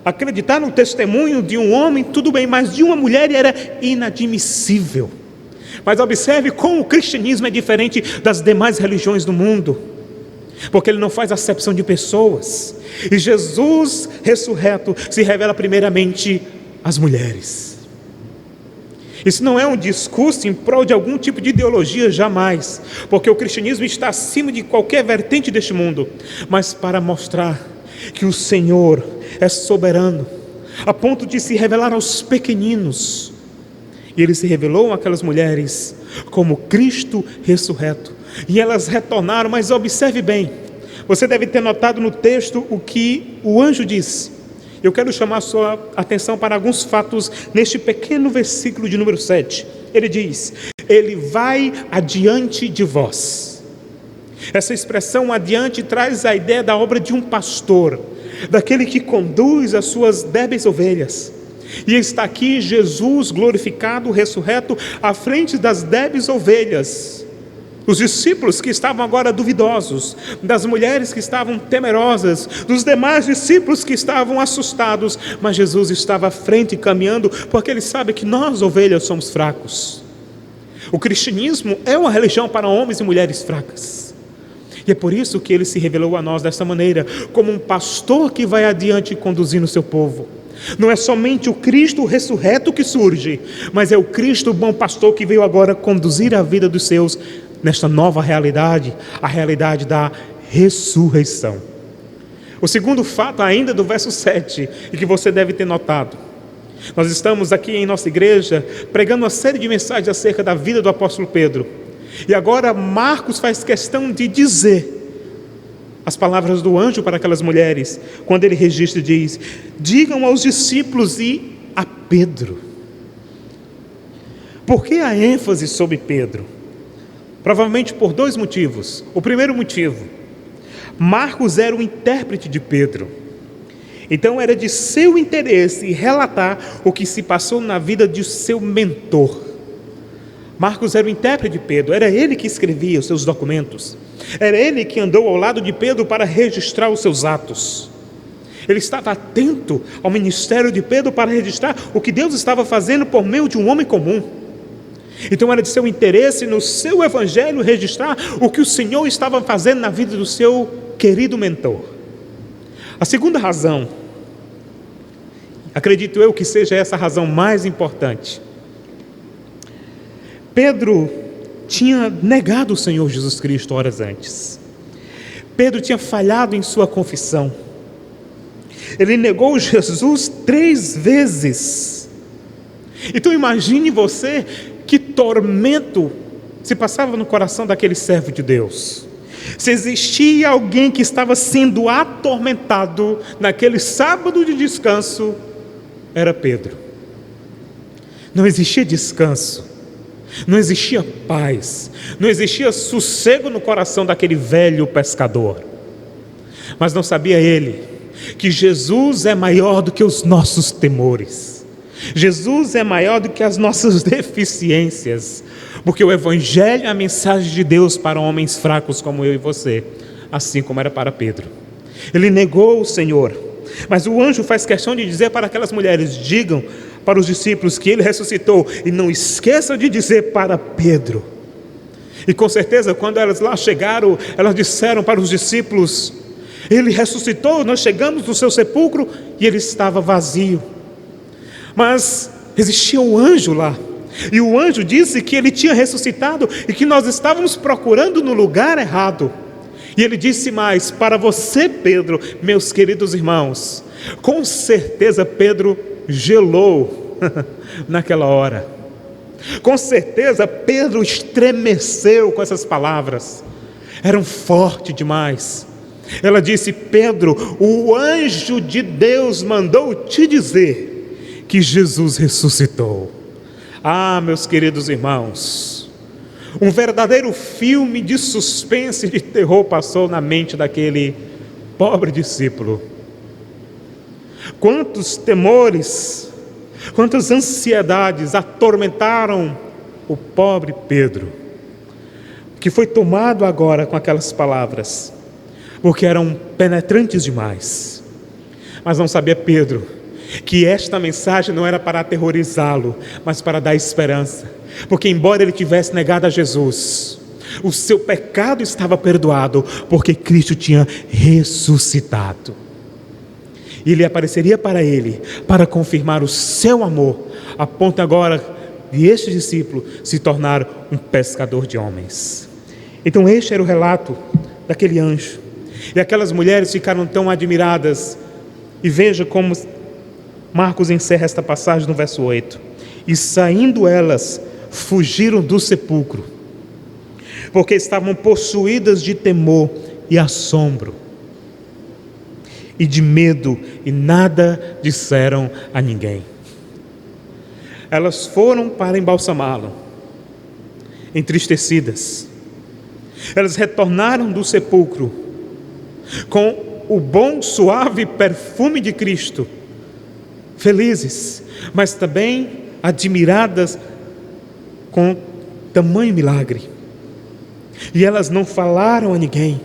Acreditar no testemunho de um homem, tudo bem, mas de uma mulher era inadmissível. Mas observe como o cristianismo é diferente das demais religiões do mundo, porque ele não faz acepção de pessoas. E Jesus ressurreto se revela primeiramente às mulheres. Isso não é um discurso em prol de algum tipo de ideologia, jamais, porque o cristianismo está acima de qualquer vertente deste mundo, mas para mostrar que o Senhor é soberano, a ponto de se revelar aos pequeninos. E ele se revelou àquelas mulheres como Cristo ressurreto, e elas retornaram. Mas observe bem, você deve ter notado no texto o que o anjo disse. Eu quero chamar a sua atenção para alguns fatos neste pequeno versículo de número 7. Ele diz: ele vai adiante de vós. Essa expressão adiante traz a ideia da obra de um pastor, daquele que conduz as suas débeis ovelhas. E está aqui Jesus glorificado, ressurreto, à frente das débeis ovelhas. Os discípulos que estavam agora duvidosos, das mulheres que estavam temerosas, dos demais discípulos que estavam assustados, mas Jesus estava à frente caminhando, porque ele sabe que nós, ovelhas, somos fracos. O cristianismo é uma religião para homens e mulheres fracas. E é por isso que ele se revelou a nós desta maneira, como um pastor que vai adiante conduzindo o seu povo. Não é somente o Cristo ressurreto que surge, mas é o Cristo bom pastor que veio agora conduzir a vida dos seus nesta nova realidade, a realidade da ressurreição. O segundo fato, ainda do verso 7, e que você deve ter notado. Nós estamos aqui em nossa igreja pregando uma série de mensagens acerca da vida do apóstolo Pedro. E agora Marcos faz questão de dizer as palavras do anjo para aquelas mulheres, quando ele registra e diz: digam aos discípulos e a Pedro. Por que a ênfase sobre Pedro? Provavelmente por dois motivos. O primeiro motivo: Marcos era o intérprete de Pedro. Então era de seu interesse relatar o que se passou na vida de seu mentor. Marcos era o intérprete de Pedro, era ele que escrevia os seus documentos. Era ele que andou ao lado de Pedro para registrar os seus atos. Ele estava atento ao ministério de Pedro para registrar o que Deus estava fazendo por meio de um homem comum. Então era de seu interesse no seu evangelho registrar o que o Senhor estava fazendo na vida do seu querido mentor. A segunda razão, acredito eu que seja essa a razão mais importante. Pedro tinha negado o Senhor Jesus Cristo horas antes. Pedro tinha falhado em sua confissão. Ele negou Jesus 3 vezes. Então imagine você que tormento se passava no coração daquele servo de Deus. Se existia alguém que estava sendo atormentado naquele sábado de descanso, era Pedro. Não existia descanso, não existia paz, não existia sossego no coração daquele velho pescador. Mas não sabia ele que Jesus é maior do que os nossos temores. Jesus é maior do que as nossas deficiências, porque o Evangelho é a mensagem de Deus para homens fracos como eu e você, assim como era para Pedro. Ele negou o Senhor, mas o anjo faz questão de dizer para aquelas mulheres: digam para os discípulos que ele ressuscitou, e não esqueçam de dizer para Pedro. E com certeza, quando elas lá chegaram, elas disseram para os discípulos: ele ressuscitou, nós chegamos no seu sepulcro e ele estava vazio. Mas existia um anjo lá, e o anjo disse que ele tinha ressuscitado e que nós estávamos procurando no lugar errado. E ele disse mais: para você, Pedro, meus queridos irmãos, com certeza Pedro gelou naquela hora. Com certeza Pedro estremeceu com essas palavras, eram fortes demais. Ela disse: Pedro, o anjo de Deus mandou te dizer que Jesus ressuscitou. Ah, meus queridos irmãos, um verdadeiro filme de suspense e de terror passou na mente daquele pobre discípulo. Quantos temores, quantas ansiedades atormentaram o pobre Pedro, que foi tomado agora com aquelas palavras, porque eram penetrantes demais. Mas não sabia Pedro que esta mensagem não era para aterrorizá-lo, mas para dar esperança, porque embora ele tivesse negado a Jesus, o seu pecado estava perdoado, porque Cristo tinha ressuscitado. E ele apareceria para ele, para confirmar o seu amor, a ponto agora de este discípulo se tornar um pescador de homens. Então este era o relato daquele anjo, e aquelas mulheres ficaram tão admiradas. E veja como Marcos encerra esta passagem no verso 8: e saindo elas, fugiram do sepulcro, porque estavam possuídas de temor e assombro, e de medo, e nada disseram a ninguém. Elas foram para embalsamá-lo, entristecidas. Elas retornaram do sepulcro com o bom, suave perfume de Cristo, felizes, mas também admiradas com tamanho milagre. E elas não falaram a ninguém.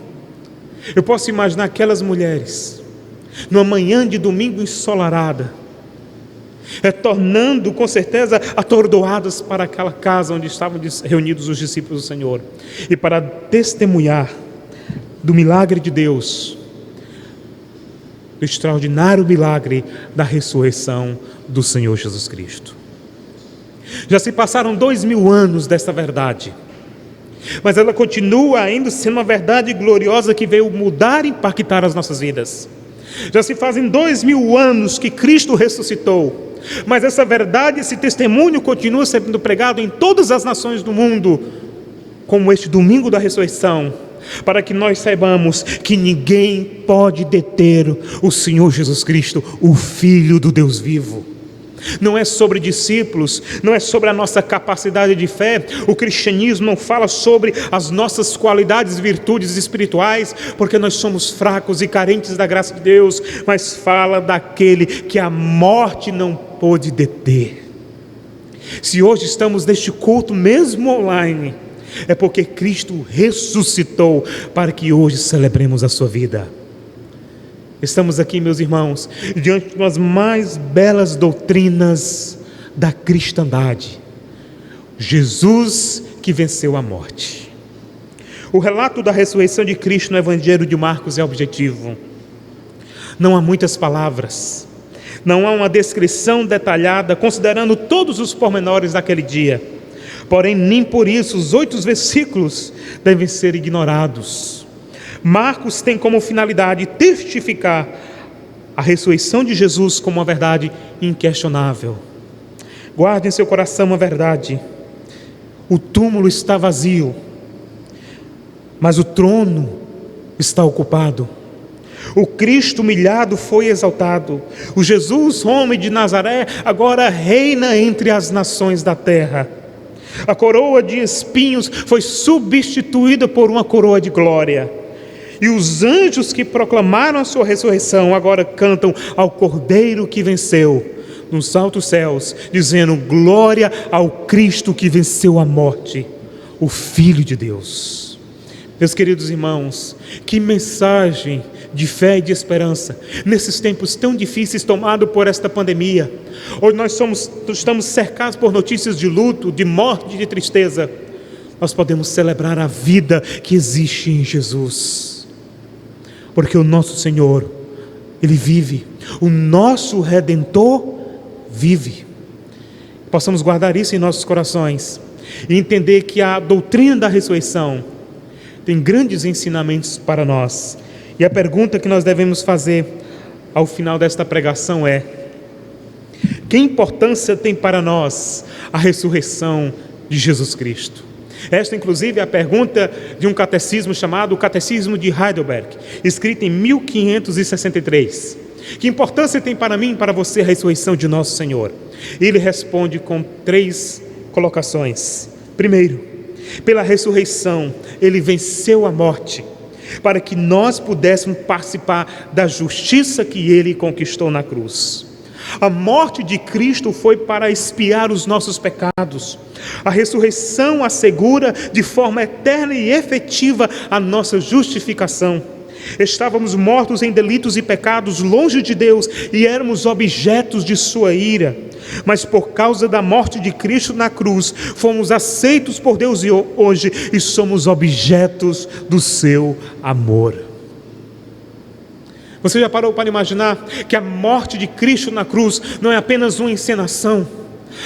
Eu posso imaginar aquelas mulheres, numa manhã de domingo ensolarada, retornando com certeza atordoadas para aquela casa onde estavam reunidos os discípulos do Senhor, e para testemunhar do milagre de Deus, do extraordinário milagre da ressurreição do Senhor Jesus Cristo. Já se passaram 2000 anos desta verdade, mas ela continua ainda sendo uma verdade gloriosa que veio mudar e impactar as nossas vidas. Já se fazem 2000 anos que Cristo ressuscitou, mas essa verdade, esse testemunho continua sendo pregado em todas as nações do mundo, como este domingo da ressurreição, para que nós saibamos que ninguém pode deter o Senhor Jesus Cristo, o Filho do Deus vivo. Não é sobre discípulos, não é sobre a nossa capacidade de fé. O cristianismo não fala sobre as nossas qualidades e virtudes espirituais, porque nós somos fracos e carentes da graça de Deus, mas fala daquele que a morte não pôde deter. Se hoje estamos neste culto, mesmo online, é porque Cristo ressuscitou para que hoje celebremos a sua vida. Estamos aqui, meus irmãos, diante de umas mais belas doutrinas da cristandade. Jesus que venceu a morte. O relato da ressurreição de Cristo no Evangelho de Marcos é objetivo. Não há muitas palavras, não há uma descrição detalhada, considerando todos os pormenores daquele dia. Porém, nem por isso os 8 versículos devem ser ignorados. Marcos tem como finalidade testificar a ressurreição de Jesus como uma verdade inquestionável. Guarde em seu coração uma verdade: o túmulo está vazio, mas o trono está ocupado. O Cristo humilhado foi exaltado. O Jesus, homem de Nazaré, agora reina entre as nações da terra. A coroa de espinhos foi substituída por uma coroa de glória. E os anjos que proclamaram a sua ressurreição agora cantam ao Cordeiro que venceu nos altos céus, dizendo: glória ao Cristo que venceu a morte, o Filho de Deus. Meus queridos irmãos, que mensagem de fé e de esperança nesses tempos tão difíceis tomados por esta pandemia. Hoje nós estamos cercados por notícias de luto, de morte, de tristeza. Nós podemos celebrar a vida que existe em Jesus, porque o nosso Senhor, Ele vive, o nosso Redentor vive. Possamos guardar isso em nossos corações e entender que a doutrina da ressurreição tem grandes ensinamentos para nós. E a pergunta que nós devemos fazer ao final desta pregação é: que importância tem para nós a ressurreição de Jesus Cristo? Esta, inclusive, é a pergunta de um catecismo chamado o Catecismo de Heidelberg, escrito em 1563. Que importância tem para mim e para você a ressurreição de nosso Senhor? Ele responde com 3 colocações. Primeiro, pela ressurreição, Ele venceu a morte, para que nós pudéssemos participar da justiça que Ele conquistou na cruz. A morte de Cristo foi para expiar os nossos pecados. A ressurreição assegura de forma eterna e efetiva a nossa justificação. Estávamos mortos em delitos e pecados, longe de Deus, e éramos objetos de sua ira. Mas por causa da morte de Cristo na cruz, fomos aceitos por Deus hoje e somos objetos do seu amor. Você já parou para imaginar que a morte de Cristo na cruz não é apenas uma encenação?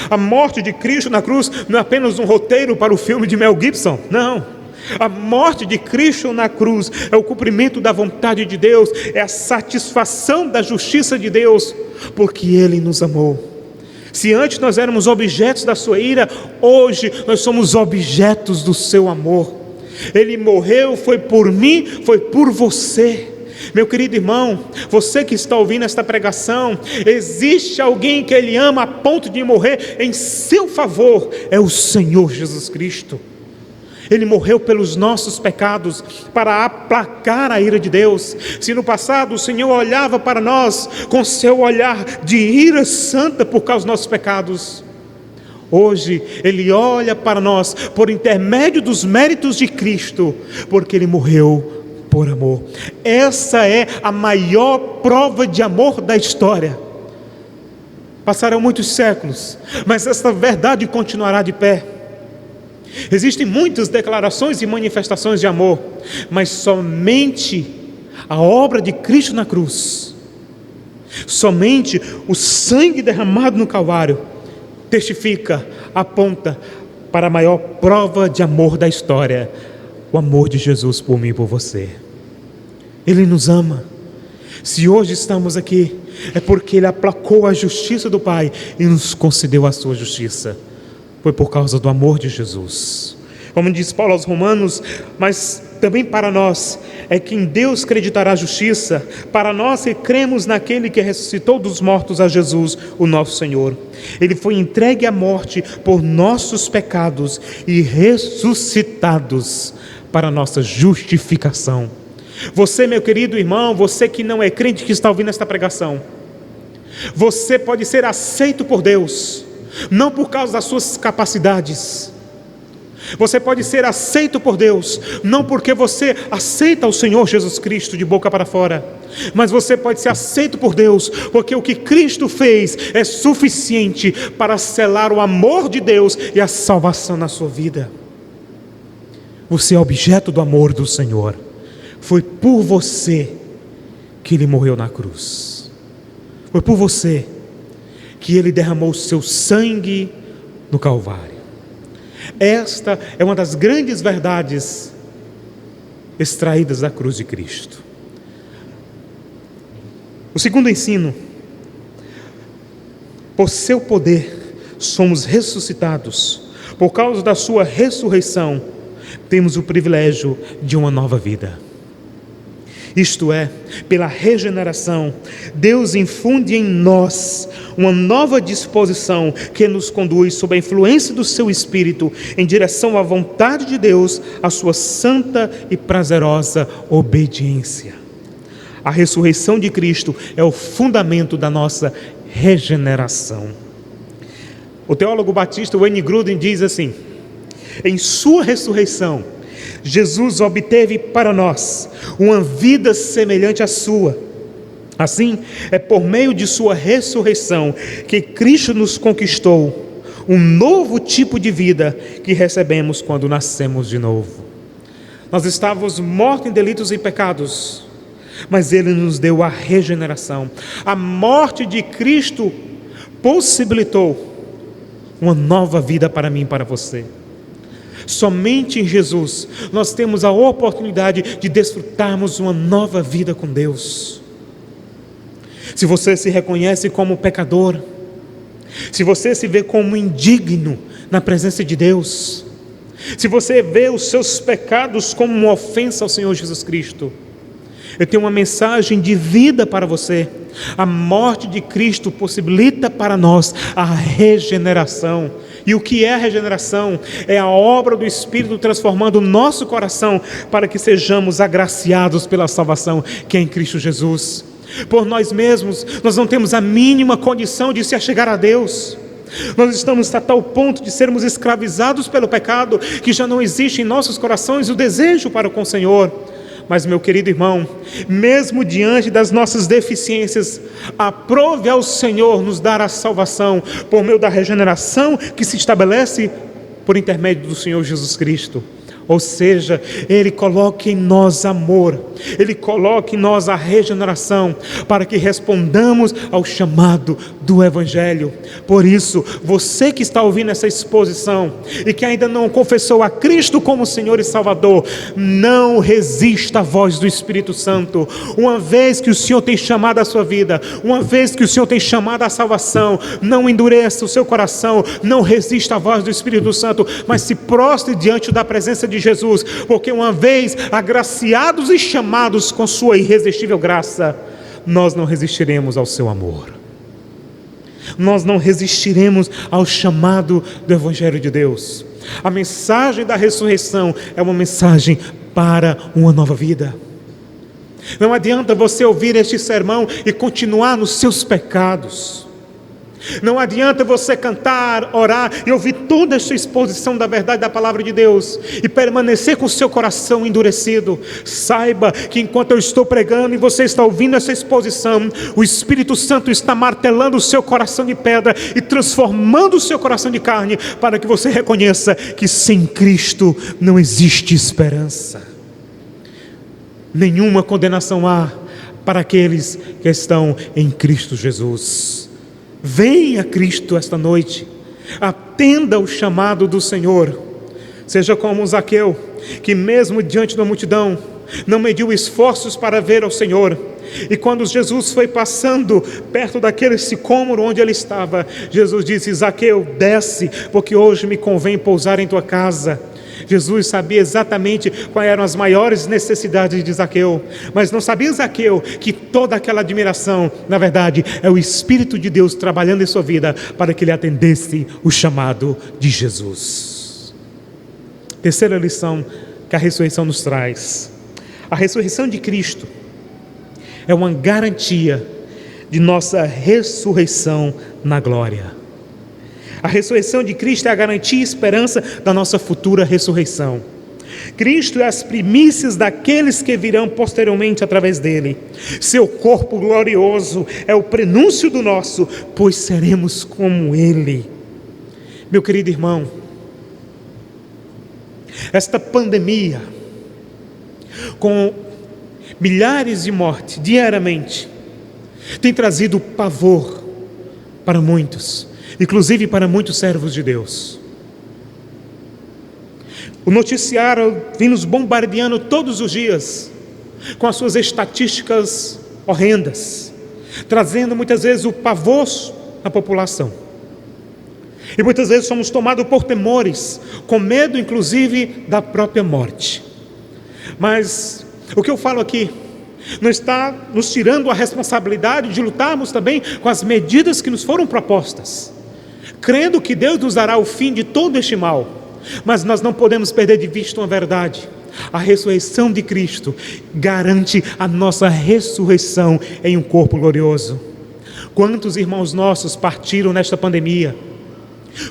A morte de Cristo na cruz não é apenas um roteiro para o filme de Mel Gibson, não. A morte de Cristo na cruz é o cumprimento da vontade de Deus, é a satisfação da justiça de Deus, porque Ele nos amou. Se antes nós éramos objetos da sua ira, hoje nós somos objetos do seu amor. Ele morreu, foi por mim, foi por você. Meu querido irmão, você que está ouvindo esta pregação, existe alguém que Ele ama a ponto de morrer em seu favor, é o Senhor Jesus Cristo. Ele morreu pelos nossos pecados, para aplacar a ira de Deus. Se no passado o Senhor olhava para nós com seu olhar de ira santa por causa dos nossos pecados, hoje Ele olha para nós por intermédio dos méritos de Cristo, porque Ele morreu por amor. Essa é a maior prova de amor da história. Passarão muitos séculos, mas essa verdade continuará de pé. Existem muitas declarações e manifestações de amor, mas somente a obra de Cristo na cruz, somente o sangue derramado no Calvário, testifica, aponta para a maior prova de amor da história, o amor de Jesus por mim e por você. Ele nos ama. Se hoje estamos aqui, é porque Ele aplacou a justiça do Pai e nos concedeu a sua justiça. Foi por causa do amor de Jesus. Como diz Paulo aos Romanos, mas também para nós é que em Deus acreditará a justiça, para nós que cremos naquele que ressuscitou dos mortos, a Jesus, o nosso Senhor. Ele foi entregue à morte por nossos pecados e ressuscitados para a nossa justificação. Você, meu querido irmão, você que não é crente, que está ouvindo esta pregação, você pode ser aceito por Deus, não por causa das suas capacidades. Você pode ser aceito por Deus, não porque você aceita o Senhor Jesus Cristo de boca para fora, mas você pode ser aceito por Deus, porque o que Cristo fez é suficiente para selar o amor de Deus e a salvação na sua vida. Você é objeto do amor do Senhor. Foi por você que Ele morreu na cruz. Foi por você que Ele derramou o seu sangue no Calvário. Esta é uma das grandes verdades extraídas da cruz de Cristo. O segundo ensino: por seu poder somos ressuscitados. Por causa da sua ressurreição, temos o privilégio de uma nova vida. Isto é, pela regeneração, Deus infunde em nós uma nova disposição que nos conduz sob a influência do seu Espírito em direção à vontade de Deus, à sua santa e prazerosa obediência. A ressurreição de Cristo é o fundamento da nossa regeneração. O teólogo batista Wayne Grudem diz assim: em sua ressurreição, Jesus obteve para nós uma vida semelhante à sua. Assim, é por meio de sua ressurreição que Cristo nos conquistou um novo tipo de vida que recebemos quando nascemos de novo. Nós estávamos mortos em delitos e pecados, mas Ele nos deu a regeneração. A morte de Cristo possibilitou uma nova vida para mim e para você. Somente em Jesus nós temos a oportunidade de desfrutarmos uma nova vida com Deus. Se você se reconhece como pecador, se você se vê como indigno na presença de Deus, se você vê os seus pecados como uma ofensa ao Senhor Jesus Cristo, eu tenho uma mensagem de vida para você. A morte de Cristo possibilita para nós a regeneração. E o que é a regeneração? É a obra do Espírito transformando o nosso coração para que sejamos agraciados pela salvação que é em Cristo Jesus. Por nós mesmos, nós não temos a mínima condição de se achegar a Deus. Nós estamos a tal ponto de sermos escravizados pelo pecado que já não existe em nossos corações o desejo para com o Senhor. Mas, meu querido irmão, mesmo diante das nossas deficiências, aprove ao Senhor nos dar a salvação por meio da regeneração que se estabelece por intermédio do Senhor Jesus Cristo. Ou seja, Ele coloca em nós amor, Ele coloca em nós a regeneração, para que respondamos ao chamado do Evangelho. Por isso, você que está ouvindo essa exposição, e que ainda não confessou a Cristo como Senhor e Salvador, não resista à voz do Espírito Santo. Uma vez que o Senhor tem chamado a sua vida, uma vez que o Senhor tem chamado a salvação, não endureça o seu coração, não resista à voz do Espírito Santo, mas se prostre diante da presença de Jesus, porque uma vez agraciados e chamados com sua irresistível graça, nós não resistiremos ao seu amor, nós não resistiremos ao chamado do Evangelho de Deus. A mensagem da ressurreição é uma mensagem para uma nova vida. Não adianta você ouvir este sermão e continuar nos seus pecados. Não adianta você cantar, orar e ouvir toda essa exposição da verdade da palavra de Deus e permanecer com o seu coração endurecido. Saiba que enquanto eu estou pregando e você está ouvindo essa exposição, o Espírito Santo está martelando o seu coração de pedra e transformando o seu coração de carne, para que você reconheça que sem Cristo não existe esperança. Nenhuma condenação há para aqueles que estão em Cristo Jesus. Venha a Cristo esta noite, atenda o chamado do Senhor. Seja como Zaqueu, que mesmo diante da multidão, não mediu esforços para ver ao Senhor. E quando Jesus foi passando perto daquele sicômoro onde ele estava, Jesus disse: Zaqueu, desce, porque hoje me convém pousar em tua casa. Jesus sabia exatamente quais eram as maiores necessidades de Zaqueu, mas não sabia Zaqueu que toda aquela admiração, na verdade, é o Espírito de Deus trabalhando em sua vida para que ele atendesse o chamado de Jesus. Terceira lição que a ressurreição nos traz: a ressurreição de Cristo é uma garantia de nossa ressurreição na glória. A ressurreição de Cristo é a garantia e esperança da nossa futura ressurreição. Cristo é as primícias daqueles que virão posteriormente através dele. Seu corpo glorioso é o prenúncio do nosso, pois seremos como ele. Meu querido irmão, esta pandemia, com milhares de mortes diariamente, tem trazido pavor para muitos, inclusive para muitos servos de Deus. O noticiário vem nos bombardeando todos os dias com as suas estatísticas horrendas, trazendo muitas vezes o pavor à população. E muitas vezes somos tomados por temores, com medo inclusive da própria morte. Mas o que eu falo aqui não está nos tirando a responsabilidade de lutarmos também com as medidas que nos foram propostas, crendo que Deus nos dará o fim de todo este mal. Mas nós não podemos perder de vista uma verdade: a ressurreição de Cristo garante a nossa ressurreição em um corpo glorioso. Quantos irmãos nossos partiram nesta pandemia?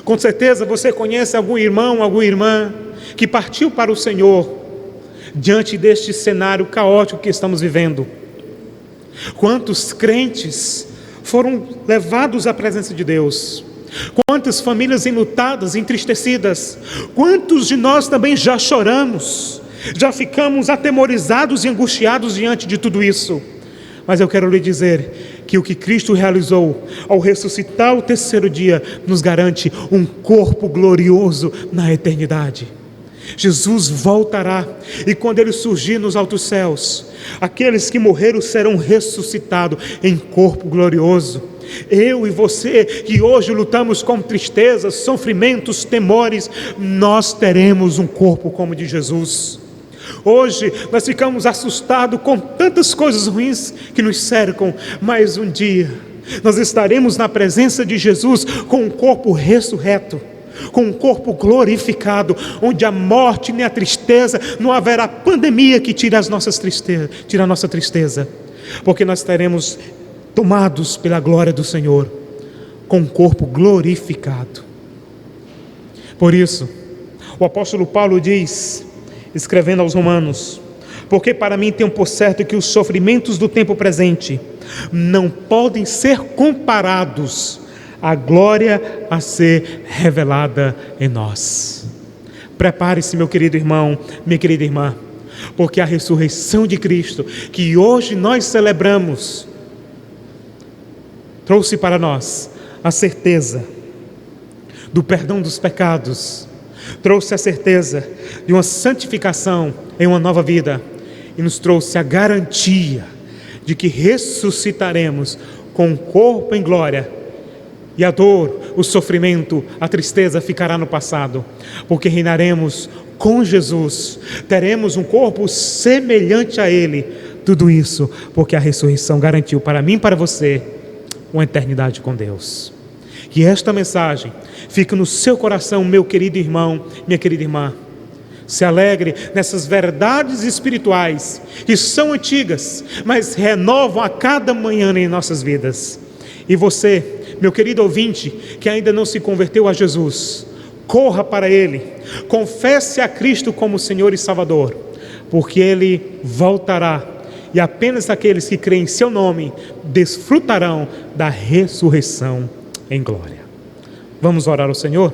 Com certeza você conhece algum irmão, alguma irmã que partiu para o Senhor diante deste cenário caótico que estamos vivendo. Quantos crentes foram levados à presença de Deus? Quantas famílias enlutadas, entristecidas? Quantos de nós também já choramos, já ficamos atemorizados e angustiados diante de tudo isso? Mas eu quero lhe dizer que o que Cristo realizou ao ressuscitar o terceiro dia nos garante um corpo glorioso na eternidade. Jesus voltará, e quando ele surgir nos altos céus, aqueles que morreram serão ressuscitados em corpo glorioso. Eu e você, que hoje lutamos com tristezas, sofrimentos, temores, nós teremos um corpo como o de Jesus. Hoje nós ficamos assustados com tantas coisas ruins que nos cercam, mas um dia nós estaremos na presença de Jesus com um corpo ressurreto, com um corpo glorificado, onde a morte nem a tristeza, não haverá pandemia que tire a nossa tristeza, porque nós estaremos tomados pela glória do Senhor, com um corpo glorificado. Por isso, o apóstolo Paulo diz, escrevendo aos Romanos: porque para mim tenho por certo que os sofrimentos do tempo presente não podem ser comparados à glória a ser revelada em nós. Prepare-se, meu querido irmão, minha querida irmã, porque a ressurreição de Cristo, que hoje nós celebramos, trouxe para nós a certeza do perdão dos pecados, trouxe a certeza de uma santificação em uma nova vida, e nos trouxe a garantia de que ressuscitaremos com o corpo em glória, e a dor, o sofrimento, a tristeza ficará no passado, porque reinaremos com Jesus, teremos um corpo semelhante a Ele. Tudo isso porque a ressurreição garantiu para mim e para você uma eternidade com Deus. Que esta mensagem fique no seu coração, meu querido irmão, minha querida irmã. Se alegre nessas verdades espirituais que são antigas, mas renovam a cada manhã em nossas vidas. E você, meu querido ouvinte, que ainda não se converteu a Jesus, corra para Ele, confesse a Cristo como Senhor e Salvador, porque Ele voltará, e apenas aqueles que creem em seu nome desfrutarão da ressurreição em glória. Vamos orar ao Senhor?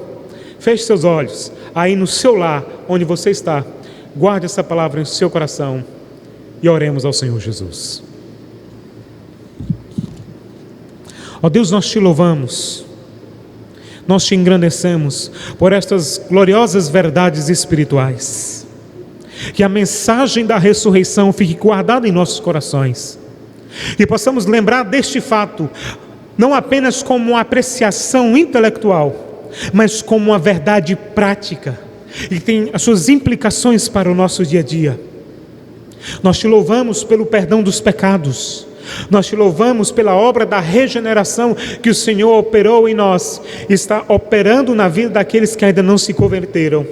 Feche seus olhos, aí no seu lar, onde você está, guarde essa palavra em seu coração e oremos ao Senhor Jesus. Ó Deus, nós te louvamos, nós te engrandecemos por estas gloriosas verdades espirituais. Que a mensagem da ressurreição fique guardada em nossos corações. E possamos lembrar deste fato, não apenas como uma apreciação intelectual, mas como uma verdade prática, e que tem as suas implicações para o nosso dia a dia. Nós te louvamos pelo perdão dos pecados. Nós te louvamos pela obra da regeneração que o Senhor operou em nós, está operando na vida daqueles que ainda não se converteram.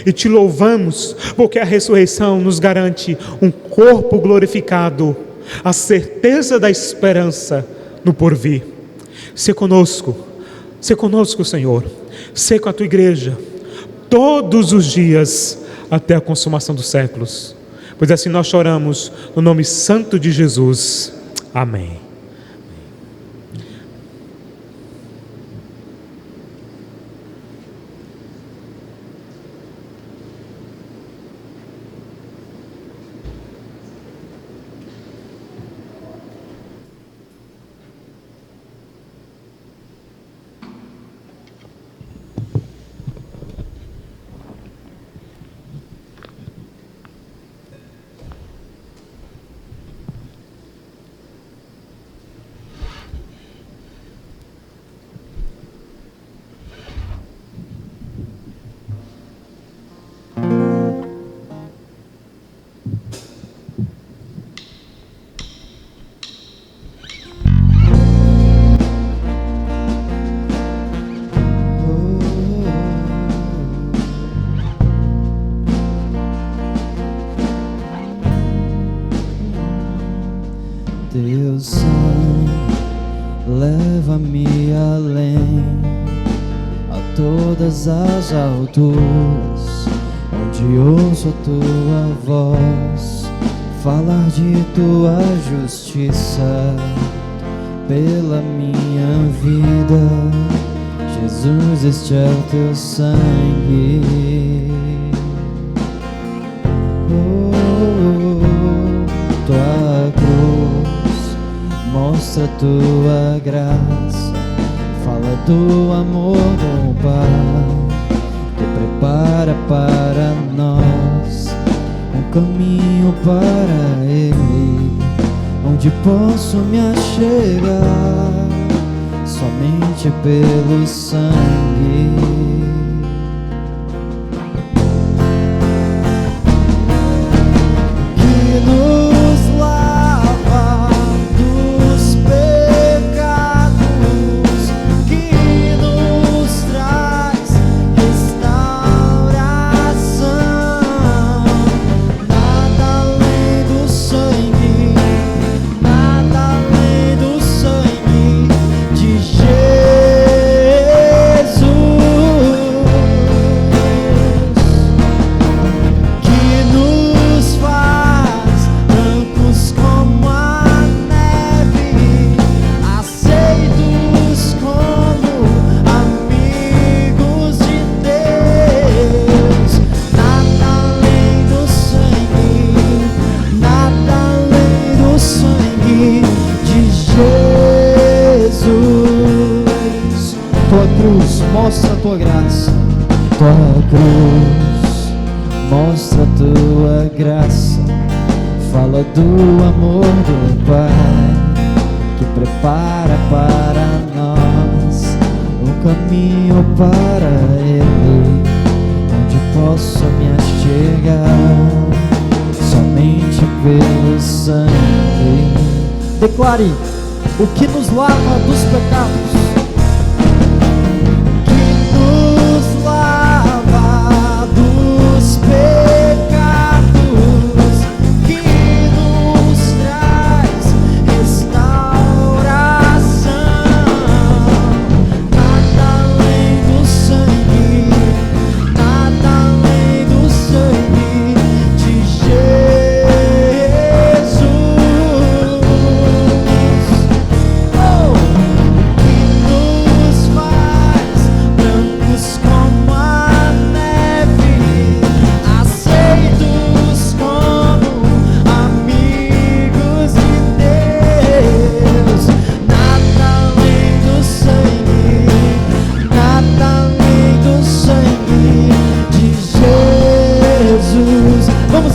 E te louvamos porque a ressurreição nos garante um corpo glorificado, a certeza da esperança no porvir. Se conosco, Senhor, se com a tua igreja, todos os dias até a consumação dos séculos. Pois assim nós choramos no nome santo de Jesus. Amém. Teu sangue leva-me além, a todas as alturas, onde ouço a tua voz, falar de tua justiça pela minha vida. Jesus, este é o teu sangue. Tua cruz mostra tua graça, fala do amor do Pai, que prepara para nós um caminho para Ele, onde posso me achegar somente pelo sangue. Mostra a tua graça, tua cruz mostra a tua graça, fala do amor do Pai, que prepara para nós um caminho para Ele, onde posso me achegar somente pelo sangue. Declare: o que nos lava dos pecados,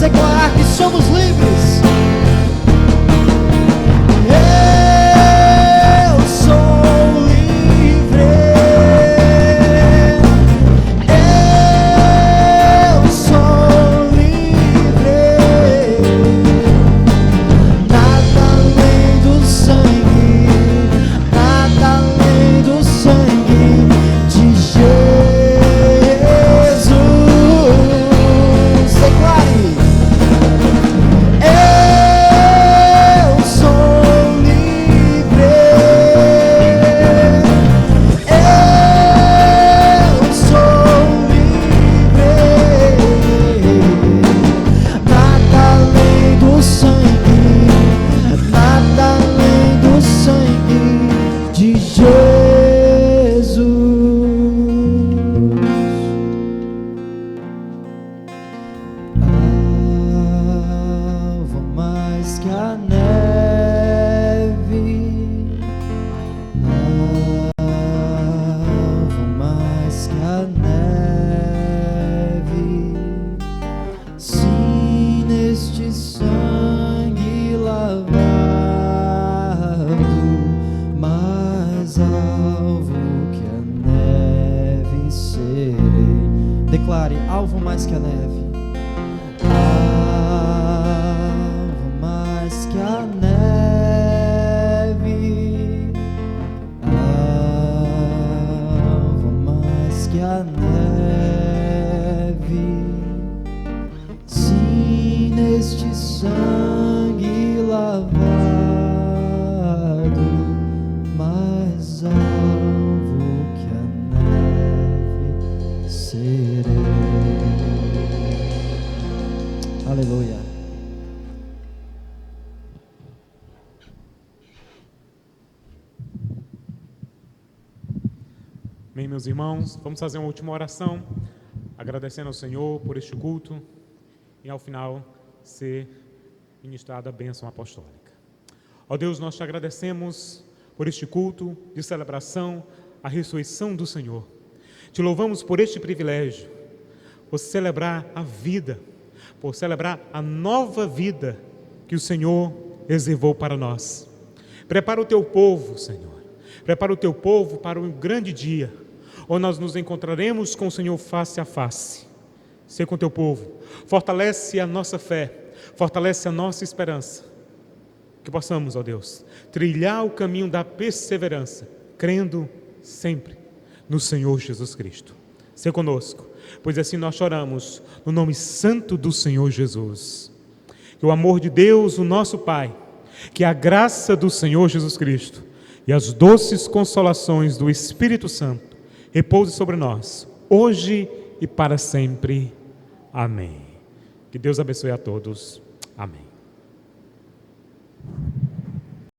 declarar que somos livres. Eu sou livre. Eu sou livre. Nada além do sangue, nada além do sangue de Jesus. Declare: eu sou livre. Eu sou livre. Nada além do sangue, nada além do sangue de Jesus. Vou mais que a neve, vou mais que a neve, sim, neste sangue lavado, mais alvo que a neve serei. Declare: alvo mais que a neve. Alvo mais que a neve. Alvo mais que a neve. Sim, neste sangue lavado, mais alvo que a neve serei. Aleluia. Bem, meus irmãos, vamos fazer uma última oração, agradecendo ao Senhor por este culto e, ao final, ser ministrada a bênção apostólica. Ó Deus, nós te agradecemos por este culto de celebração à ressurreição do Senhor. Te louvamos por este privilégio, por celebrar a vida, por celebrar a nova vida que o Senhor reservou para nós. Prepara o teu povo, Senhor. Prepara o teu povo para um grande dia, onde nós nos encontraremos com o Senhor face a face. Ser com o teu povo. Fortalece a nossa fé, fortalece a nossa esperança. Que possamos, ó Deus, trilhar o caminho da perseverança, crendo sempre no Senhor Jesus Cristo. Ser conosco, pois assim nós choramos no nome santo do Senhor Jesus. Que o amor de Deus, o nosso Pai, que a graça do Senhor Jesus Cristo e as doces consolações do Espírito Santo repouse sobre nós, hoje e para sempre. Amém. Que Deus abençoe a todos. Amém.